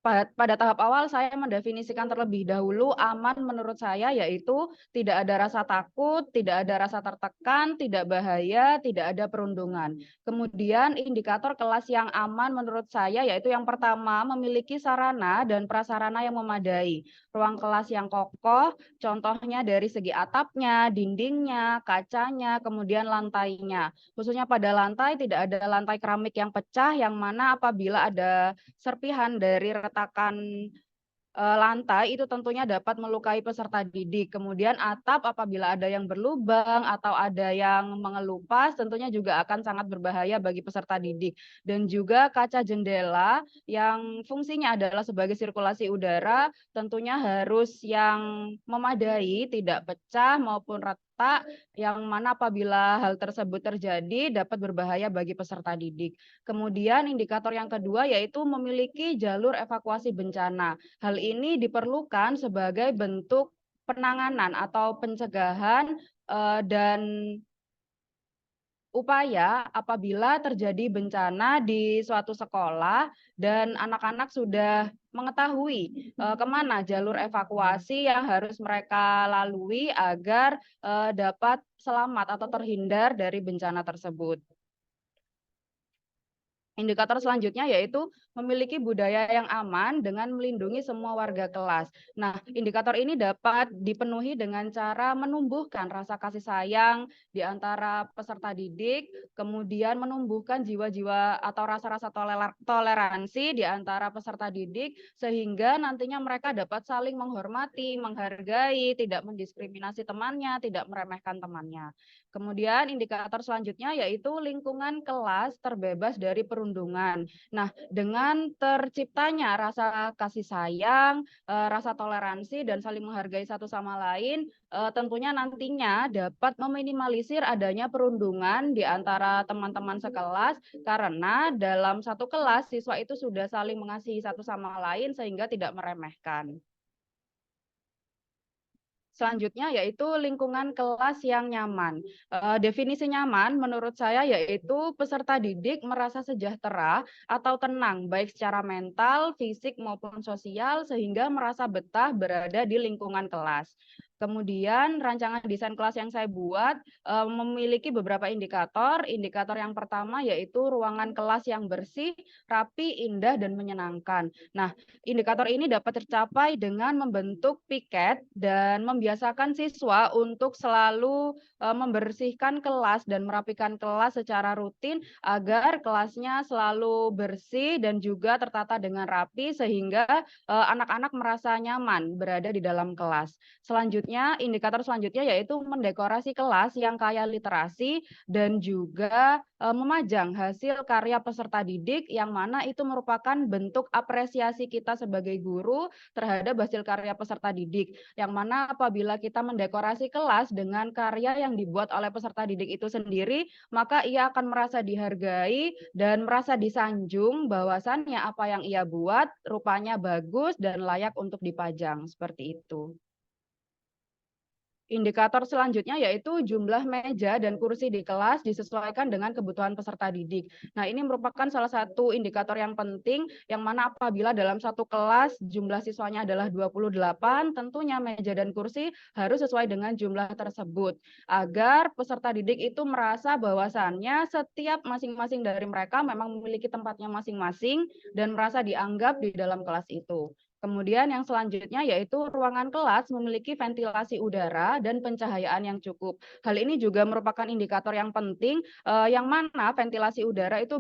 pada tahap awal saya mendefinisikan terlebih dahulu aman menurut saya yaitu tidak ada rasa takut, tidak ada rasa tertekan, tidak bahaya, tidak ada perundungan. Kemudian indikator kelas yang aman menurut saya yaitu yang pertama memiliki sarana dan prasarana yang memadai. Ruang kelas yang kokoh, contohnya dari segi atapnya, dindingnya, kacanya, kemudian lantainya. Khususnya pada lantai tidak ada lantai keramik yang pecah yang mana apabila ada serpihan dari retakan lantai itu tentunya dapat melukai peserta didik. Kemudian atap apabila ada yang berlubang atau ada yang mengelupas tentunya juga akan sangat berbahaya bagi peserta didik. Dan juga kaca jendela yang fungsinya adalah sebagai sirkulasi udara tentunya harus yang memadai, tidak pecah maupun retak yang mana apabila hal tersebut terjadi dapat berbahaya bagi peserta didik. Kemudian indikator yang kedua yaitu memiliki jalur evakuasi bencana. Hal ini diperlukan sebagai bentuk penanganan atau pencegahan dan upaya apabila terjadi bencana di suatu sekolah dan anak-anak sudah mengetahui kemana jalur evakuasi yang harus mereka lalui agar dapat selamat atau terhindar dari bencana tersebut. Indikator selanjutnya yaitu memiliki budaya yang aman dengan melindungi semua warga kelas. Nah, indikator ini dapat dipenuhi dengan cara menumbuhkan rasa kasih sayang di antara peserta didik, kemudian menumbuhkan jiwa-jiwa atau rasa-rasa toleransi di antara peserta didik, sehingga nantinya mereka dapat saling menghormati, menghargai, tidak mendiskriminasi temannya, tidak meremehkan temannya. Kemudian indikator selanjutnya yaitu lingkungan kelas terbebas dari perundungan. Nah, dengan terciptanya rasa kasih sayang, rasa toleransi, dan saling menghargai satu sama lain, tentunya nantinya dapat meminimalisir adanya perundungan di antara teman-teman sekelas, karena dalam satu kelas siswa itu sudah saling mengasihi satu sama lain sehingga tidak meremehkan. Selanjutnya yaitu lingkungan kelas yang nyaman. Definisi nyaman menurut saya yaitu peserta didik merasa sejahtera atau tenang baik secara mental, fisik maupun sosial sehingga merasa betah berada di lingkungan kelas. Kemudian rancangan desain kelas yang saya buat memiliki beberapa indikator. Indikator yang pertama yaitu ruangan kelas yang bersih, rapi, indah, dan menyenangkan. Nah, indikator ini dapat tercapai dengan membentuk piket dan membiasakan siswa untuk selalu membersihkan kelas dan merapikan kelas secara rutin agar kelasnya selalu bersih dan juga tertata dengan rapi sehingga anak-anak merasa nyaman berada di dalam kelas. Selanjutnya, indikator selanjutnya yaitu mendekorasi kelas yang kaya literasi dan juga memajang hasil karya peserta didik yang mana itu merupakan bentuk apresiasi kita sebagai guru terhadap hasil karya peserta didik. Yang mana apabila kita mendekorasi kelas dengan karya yang dibuat oleh peserta didik itu sendiri, maka ia akan merasa dihargai dan merasa disanjung bahwasannya apa yang ia buat rupanya bagus dan layak untuk dipajang. Seperti itu. Indikator selanjutnya yaitu jumlah meja dan kursi di kelas disesuaikan dengan kebutuhan peserta didik. Nah, ini merupakan salah satu indikator yang penting yang mana apabila dalam satu kelas jumlah siswanya adalah 28, tentunya meja dan kursi harus sesuai dengan jumlah tersebut agar peserta didik itu merasa bahwasannya setiap masing-masing dari mereka memang memiliki tempatnya masing-masing dan merasa dianggap di dalam kelas itu. Kemudian yang selanjutnya yaitu ruangan kelas memiliki ventilasi udara dan pencahayaan yang cukup. Hal ini juga merupakan indikator yang penting yang mana ventilasi udara itu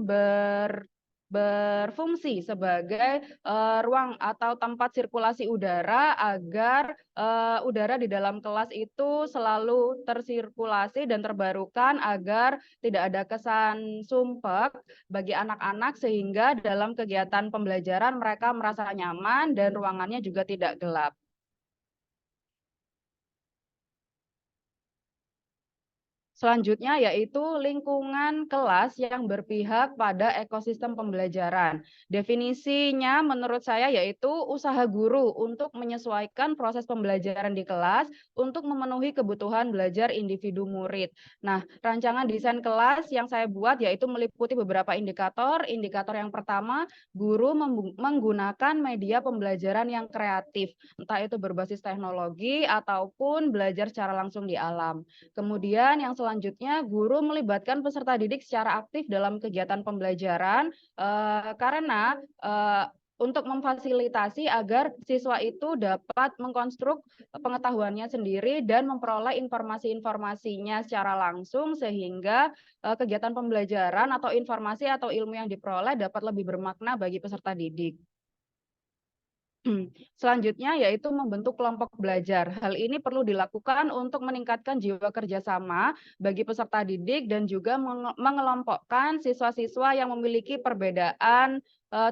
berfungsi sebagai ruang atau tempat sirkulasi udara agar udara di dalam kelas itu selalu tersirkulasi dan terbarukan agar tidak ada kesan sumpek bagi anak-anak sehingga dalam kegiatan pembelajaran mereka merasa nyaman dan ruangannya juga tidak gelap. Selanjutnya yaitu lingkungan kelas yang berpihak pada ekosistem pembelajaran. Definisinya menurut saya yaitu usaha guru untuk menyesuaikan proses pembelajaran di kelas untuk memenuhi kebutuhan belajar individu murid. Nah, rancangan desain kelas yang saya buat yaitu meliputi beberapa indikator. Indikator yang pertama, guru menggunakan media pembelajaran yang kreatif, entah itu berbasis teknologi ataupun belajar secara langsung di alam. Kemudian yang selanjutnya, guru melibatkan peserta didik secara aktif dalam kegiatan pembelajaran karena untuk memfasilitasi agar siswa itu dapat mengkonstruk pengetahuannya sendiri dan memperoleh informasi-informasinya secara langsung sehingga kegiatan pembelajaran atau informasi atau ilmu yang diperoleh dapat lebih bermakna bagi peserta didik. Selanjutnya yaitu membentuk kelompok belajar. Hal ini perlu dilakukan untuk meningkatkan jiwa kerjasama bagi peserta didik dan juga mengelompokkan siswa-siswa yang memiliki perbedaan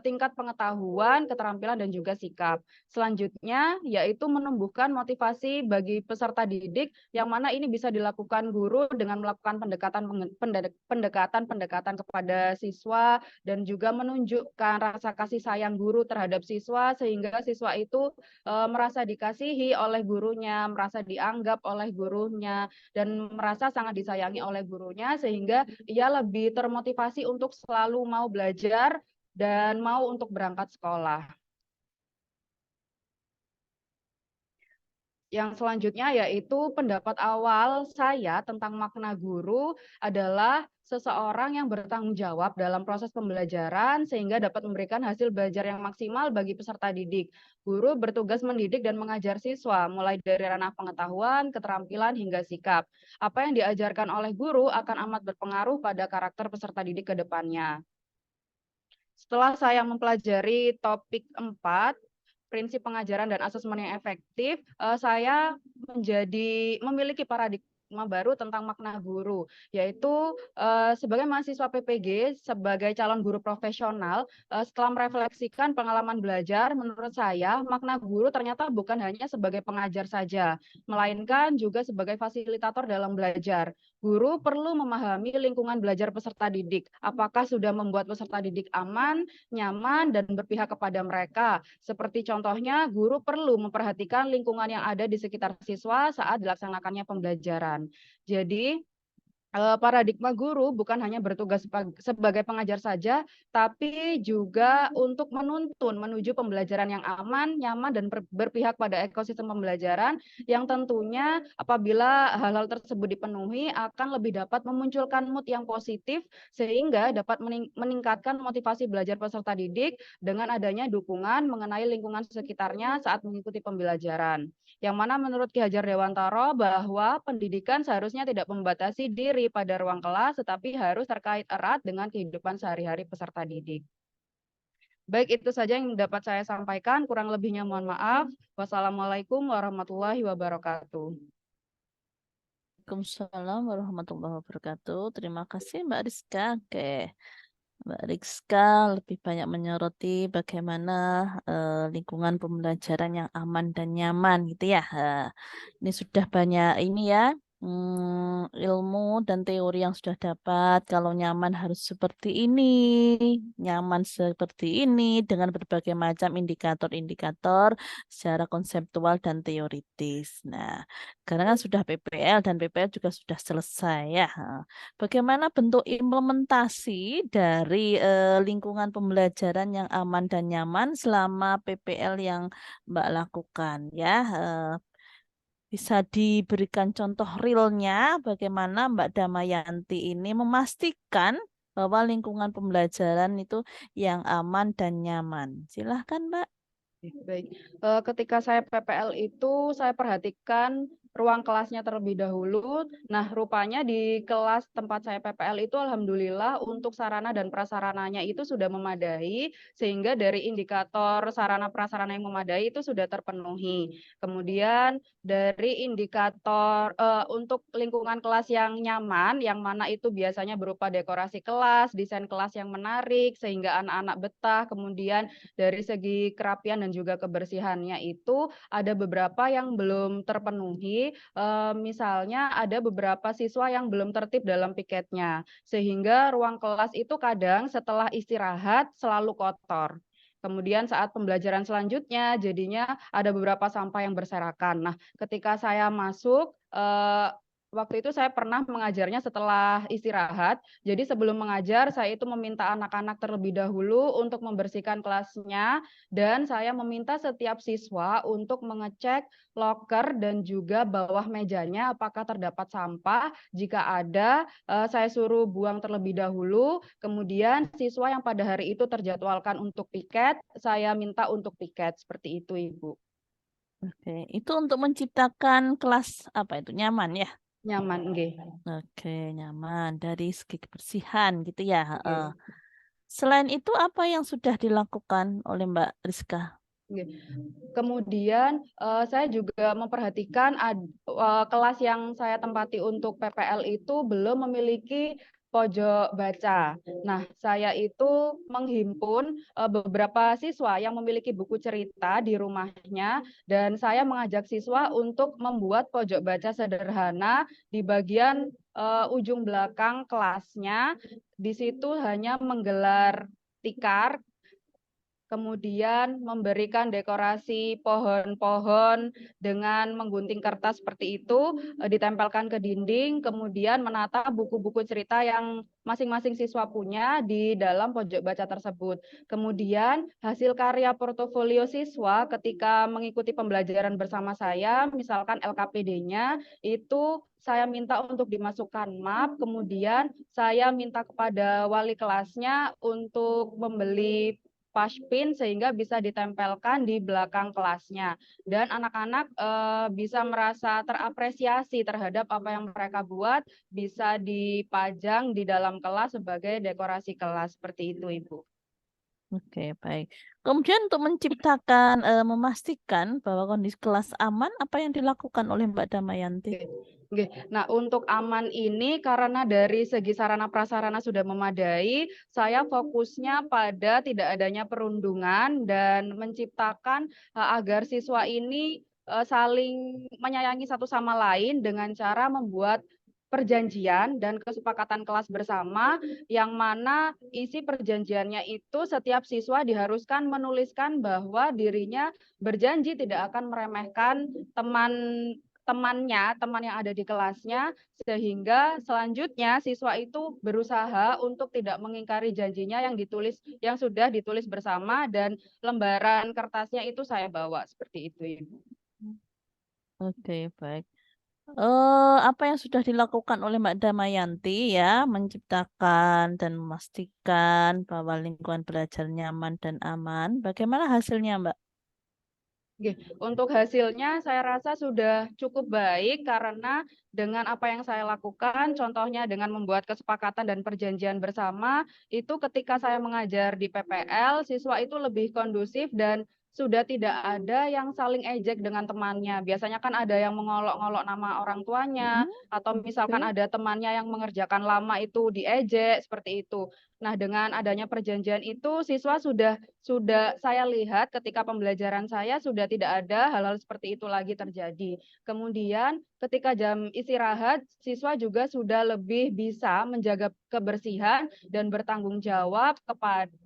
tingkat pengetahuan, keterampilan, dan juga sikap. Selanjutnya yaitu menumbuhkan motivasi bagi peserta didik yang mana ini bisa dilakukan guru dengan melakukan pendekatan kepada siswa dan juga menunjukkan rasa kasih sayang guru terhadap siswa sehingga siswa itu merasa dikasihi oleh gurunya, merasa dianggap oleh gurunya, dan merasa sangat disayangi oleh gurunya sehingga ia lebih termotivasi untuk selalu mau belajar dan mau untuk berangkat sekolah. Yang selanjutnya yaitu pendapat awal saya tentang makna guru adalah seseorang yang bertanggung jawab dalam proses pembelajaran sehingga dapat memberikan hasil belajar yang maksimal bagi peserta didik. Guru bertugas mendidik dan mengajar siswa, mulai dari ranah pengetahuan, keterampilan, hingga sikap. Apa yang diajarkan oleh guru akan amat berpengaruh pada karakter peserta didik ke depannya. Setelah saya mempelajari topik 4, prinsip pengajaran dan asesmen yang efektif, saya memiliki paradigma baru tentang makna guru, yaitu sebagai mahasiswa PPG, sebagai calon guru profesional, setelah merefleksikan pengalaman belajar, menurut saya makna guru ternyata bukan hanya sebagai pengajar saja, melainkan juga sebagai fasilitator dalam belajar. Guru perlu memahami lingkungan belajar peserta didik, apakah sudah membuat peserta didik aman, nyaman, dan berpihak kepada mereka. Seperti contohnya, guru perlu memperhatikan lingkungan yang ada di sekitar siswa saat dilaksanakannya pembelajaran. Jadi, paradigma guru bukan hanya bertugas sebagai pengajar saja, tapi juga untuk menuntun menuju pembelajaran yang aman, nyaman, dan berpihak pada ekosistem pembelajaran yang tentunya apabila hal-hal tersebut dipenuhi akan lebih dapat memunculkan mood yang positif sehingga dapat meningkatkan motivasi belajar peserta didik dengan adanya dukungan mengenai lingkungan sekitarnya saat mengikuti pembelajaran. Yang mana menurut Ki Hajar Dewantara bahwa pendidikan seharusnya tidak membatasi diri pada ruang kelas, tetapi harus terkait erat dengan kehidupan sehari-hari peserta didik. Baik, itu saja yang dapat saya sampaikan. Kurang lebihnya mohon maaf. Wassalamualaikum warahmatullahi wabarakatuh. Waalaikumsalam warahmatullahi wabarakatuh. Terima kasih Mbak Rizka. Oke. Mbak Rizka lebih banyak menyoroti bagaimana lingkungan pembelajaran yang aman dan nyaman gitu ya. Ini sudah banyak ini ya, ilmu dan teori yang sudah dapat. Kalau nyaman harus seperti ini, nyaman seperti ini dengan berbagai macam indikator-indikator secara konseptual dan teoritis. Nah, sekarang kan sudah PPL dan PPL juga sudah selesai ya. Bagaimana bentuk implementasi dari lingkungan pembelajaran yang aman dan nyaman selama PPL yang Mbak lakukan ya? Bisa diberikan contoh realnya bagaimana Mbak Damayanti ini memastikan bahwa lingkungan pembelajaran itu yang aman dan nyaman. Silahkan Mbak. Baik, ketika saya PPL itu saya perhatikan ruang kelasnya terlebih dahulu. Nah, rupanya di kelas tempat saya PPL itu alhamdulillah untuk sarana dan prasarananya itu sudah memadai, sehingga dari indikator sarana prasarana yang memadai itu sudah terpenuhi. Kemudian dari indikator untuk lingkungan kelas yang nyaman, yang mana itu biasanya berupa dekorasi kelas, desain kelas yang menarik, sehingga anak-anak betah. Kemudian dari segi kerapian dan juga kebersihannya itu ada beberapa yang belum terpenuhi. lagi, misalnya ada beberapa siswa yang belum tertib dalam piketnya, sehingga ruang kelas itu kadang setelah istirahat selalu kotor. Kemudian saat pembelajaran selanjutnya, jadinya ada beberapa sampah yang berserakan. Nah, ketika saya masuk, waktu itu saya pernah mengajarnya setelah istirahat. Jadi sebelum mengajar, saya itu meminta anak-anak terlebih dahulu untuk membersihkan kelasnya, dan saya meminta setiap siswa untuk mengecek loker dan juga bawah mejanya apakah terdapat sampah. Jika ada, saya suruh buang terlebih dahulu. Kemudian siswa yang pada hari itu terjadwalkan untuk piket, saya minta untuk piket. Seperti itu, Ibu. Oke, itu untuk menciptakan kelas apa itu nyaman ya? Nyaman, nggih. Oke, nyaman dari segi kebersihan gitu ya. Nggih. Selain itu apa yang sudah dilakukan oleh Mbak Rizka? Nggih. Kemudian saya juga memperhatikan kelas yang saya tempati untuk PPL itu belum memiliki pojok baca. Nah, saya itu menghimpun beberapa siswa yang memiliki buku cerita di rumahnya, dan saya mengajak siswa untuk membuat pojok baca sederhana di bagian ujung belakang kelasnya. Di situ hanya menggelar tikar, kemudian memberikan dekorasi pohon-pohon dengan menggunting kertas seperti itu, ditempelkan ke dinding, kemudian menata buku-buku cerita yang masing-masing siswa punya di dalam pojok baca tersebut. Kemudian hasil karya portofolio siswa ketika mengikuti pembelajaran bersama saya, misalkan LKPD-nya, itu saya minta untuk dimasukkan map, kemudian saya minta kepada wali kelasnya untuk membeli pashpin sehingga bisa ditempelkan di belakang kelasnya, dan anak-anak bisa merasa terapresiasi terhadap apa yang mereka buat, bisa dipajang di dalam kelas sebagai dekorasi kelas. Seperti itu, Ibu. Oke, baik. Kemudian untuk menciptakan, memastikan bahwa kondisi kelas aman, apa yang dilakukan oleh Mbak Damayanti? Oke. Nah, untuk aman ini karena dari segi sarana prasarana sudah memadai, saya fokusnya pada tidak adanya perundungan dan menciptakan agar siswa ini saling menyayangi satu sama lain dengan cara membuat perjanjian dan kesepakatan kelas bersama, yang mana isi perjanjiannya itu setiap siswa diharuskan menuliskan bahwa dirinya berjanji tidak akan meremehkan teman yang ada di kelasnya, sehingga selanjutnya siswa itu berusaha untuk tidak mengingkari janjinya yang sudah ditulis bersama, dan lembaran kertasnya itu saya bawa. Seperti itu, Ibu. Oke, baik. Apa yang sudah dilakukan oleh Mbak Damayanti ya, menciptakan dan memastikan bahwa lingkungan belajar nyaman dan aman. Bagaimana hasilnya, Mbak? Oke, untuk hasilnya saya rasa sudah cukup baik karena dengan apa yang saya lakukan, contohnya dengan membuat kesepakatan dan perjanjian bersama, itu ketika saya mengajar di PPL, siswa itu lebih kondusif dan sudah tidak ada yang saling ejek dengan temannya. Biasanya kan ada yang mengolok-ngolok nama orang tuanya, atau misalkan Oke. ada temannya yang mengerjakan lama itu diejek, seperti itu. Nah, dengan adanya perjanjian itu, siswa sudah saya lihat ketika pembelajaran saya sudah tidak ada hal-hal seperti itu lagi terjadi. Kemudian ketika jam istirahat, siswa juga sudah lebih bisa menjaga kebersihan dan bertanggung jawab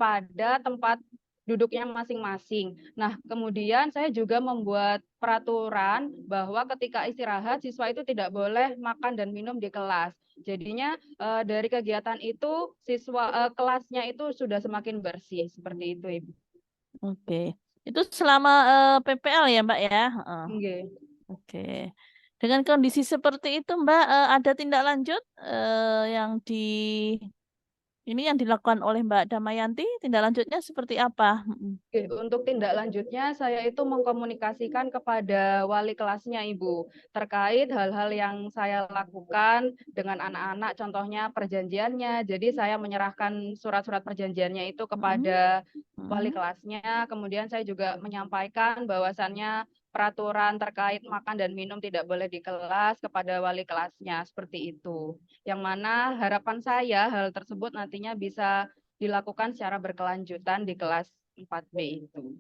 pada tempat duduknya masing-masing. Nah, kemudian saya juga membuat peraturan bahwa ketika istirahat, siswa itu tidak boleh makan dan minum di kelas. Jadinya dari kegiatan itu kelasnya itu sudah semakin bersih. Seperti itu, Ibu. Oke. Itu selama PPL ya, Mbak ya? Heeh. Nggih. Oke. Dengan kondisi seperti itu, Mbak, ada tindak lanjut yang dilakukan oleh Mbak Damayanti, tindak lanjutnya seperti apa? Oke, untuk tindak lanjutnya saya itu mengkomunikasikan kepada wali kelasnya, Ibu, terkait hal-hal yang saya lakukan dengan anak-anak, contohnya perjanjiannya. Jadi saya menyerahkan surat-surat perjanjiannya itu kepada wali kelasnya. Kemudian saya juga menyampaikan bahwasannya peraturan terkait makan dan minum tidak boleh di kelas kepada wali kelasnya, seperti itu. Yang mana harapan saya hal tersebut nantinya bisa dilakukan secara berkelanjutan di kelas 4B itu.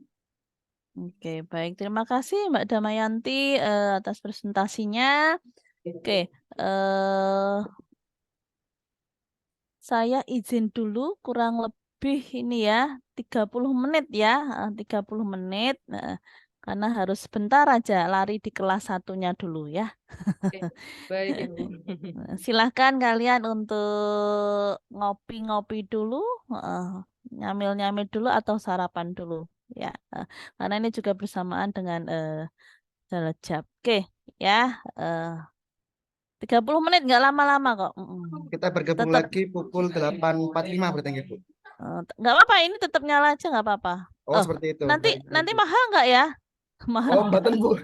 Oke, baik. Terima kasih Mbak Damayanti atas presentasinya. Oke, saya izin dulu kurang lebih ini ya, 30 menit ya, 30 menit. Karena harus sebentar aja lari di kelas satunya dulu ya. Oke, baik Ibu. Silahkan kalian untuk ngopi-ngopi dulu, nyamil-nyamil dulu atau sarapan dulu ya. Karena ini juga bersamaan dengan Dalajab. Oke, ya. 30 menit nggak lama-lama kok. Kita bergabung Tetap lagi pukul 8.45 berarti Bu. nggak apa-apa, ini tetap nyala aja nggak apa-apa. Oh, Oh, seperti itu. nanti Baik, nanti Bu. mahal nggak ya? Mahal. Oh, mboten Bu.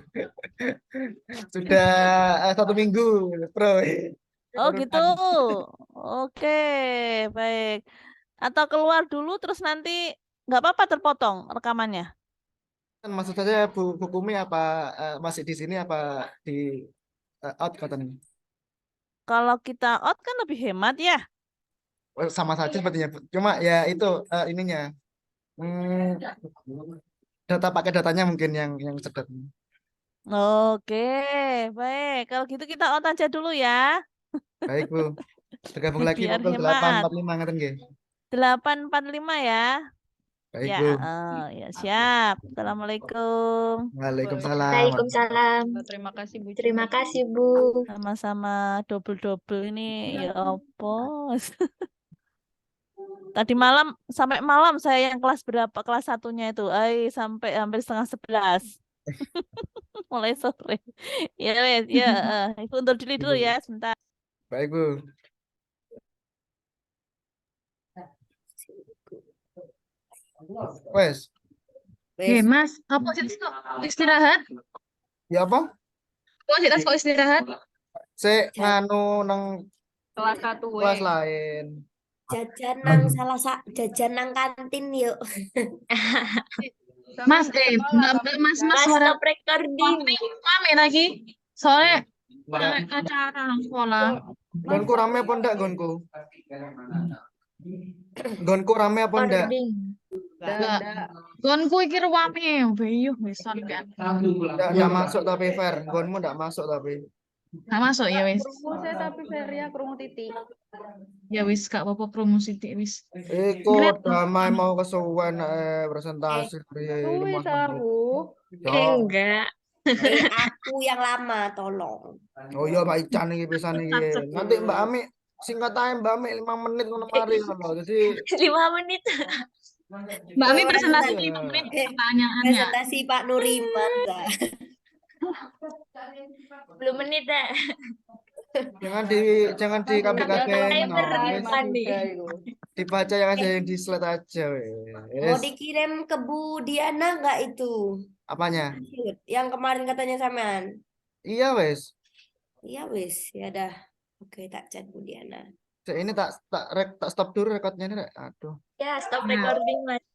Sudah 1 minggu, Bro. Oh Baru gitu. tadi. Oke, baik. Atau keluar dulu terus nanti nggak apa-apa terpotong rekamannya. Kan maksud saya Bu Kumi apa masih di sini apa di out katanya? Kalau kita out kan lebih hemat ya. Oh, sama saja sepertinya Bu. Cuma ya itu ininya. Hmm, pakai datanya mungkin yang sedot. Oke, baik. Kalau gitu kita out aja dulu ya. Baik Bu. Bergabung lagi Biar pukul hemat. 8.45 ngeten nggih. 8.45 ya. Baik Ya, Bu. ya siap. Assalamualaikum. Waalaikumsalam. Waalaikumsalam. Terima kasih Bu. Terima kasih, Bu. Sama-sama double-double ini ya apa? Tadi malam sampai malam saya yang kelas berapa? Kelas satunya itu. Sampai hampir setengah 11. Mulai sore. Ya, wes, ya. Ibu undur diri dulu ya sebentar. Baik Bu. Wes. Wes. Mas, apa sih kok istirahat? Ya apa? Apa sih kok istirahat? Saya nganu nang Kelas 1 kelas lain. Jajan nang jajan nang kantin yuk. Mas, mas Mas, suara stop recording. mami lagi. Soalnya acara nang sekolah. Gonku rame apa ndak gonku? Gonku rame apa ndak? Recording. Enggak. Gonku iki ruwame, beyuh wis kan. Ndak masuk tapi fair. Gonmu ndak masuk tapi. Nggak masuk ya wis. Krungu saya tapi Feria krungu titik. Ya wis gak apa-apa promosi tik wis. Ikut damai mau kesuwen presentasi Suwi saru. Enggak. Aku yang lama, tolong. Oh iya Mbak Ican iki pisan iki. Nanti Mbak Ami singkat aja Mbak Ami 5 menit ngono mari ngono. Jadi 5 menit. Mbak Ami presentasi Iya. 5 menit pertanyaannya. Presentasi Pak Nuriman. 10 menit dah. jangan di kabeh-kabeh no. Timer nih. Dibaca yang aja yang di slide aja Mau wes. dikirim ke Bu Diana nggak itu? Apanya? Yang kemarin katanya sampean. Iya wes. Iya wis, ya dah. Oke, tak chat Bu Diana. Ini tak stop dulu rekodnya nih. Rek. Aduh. Ya, stop Nah. recording Mas.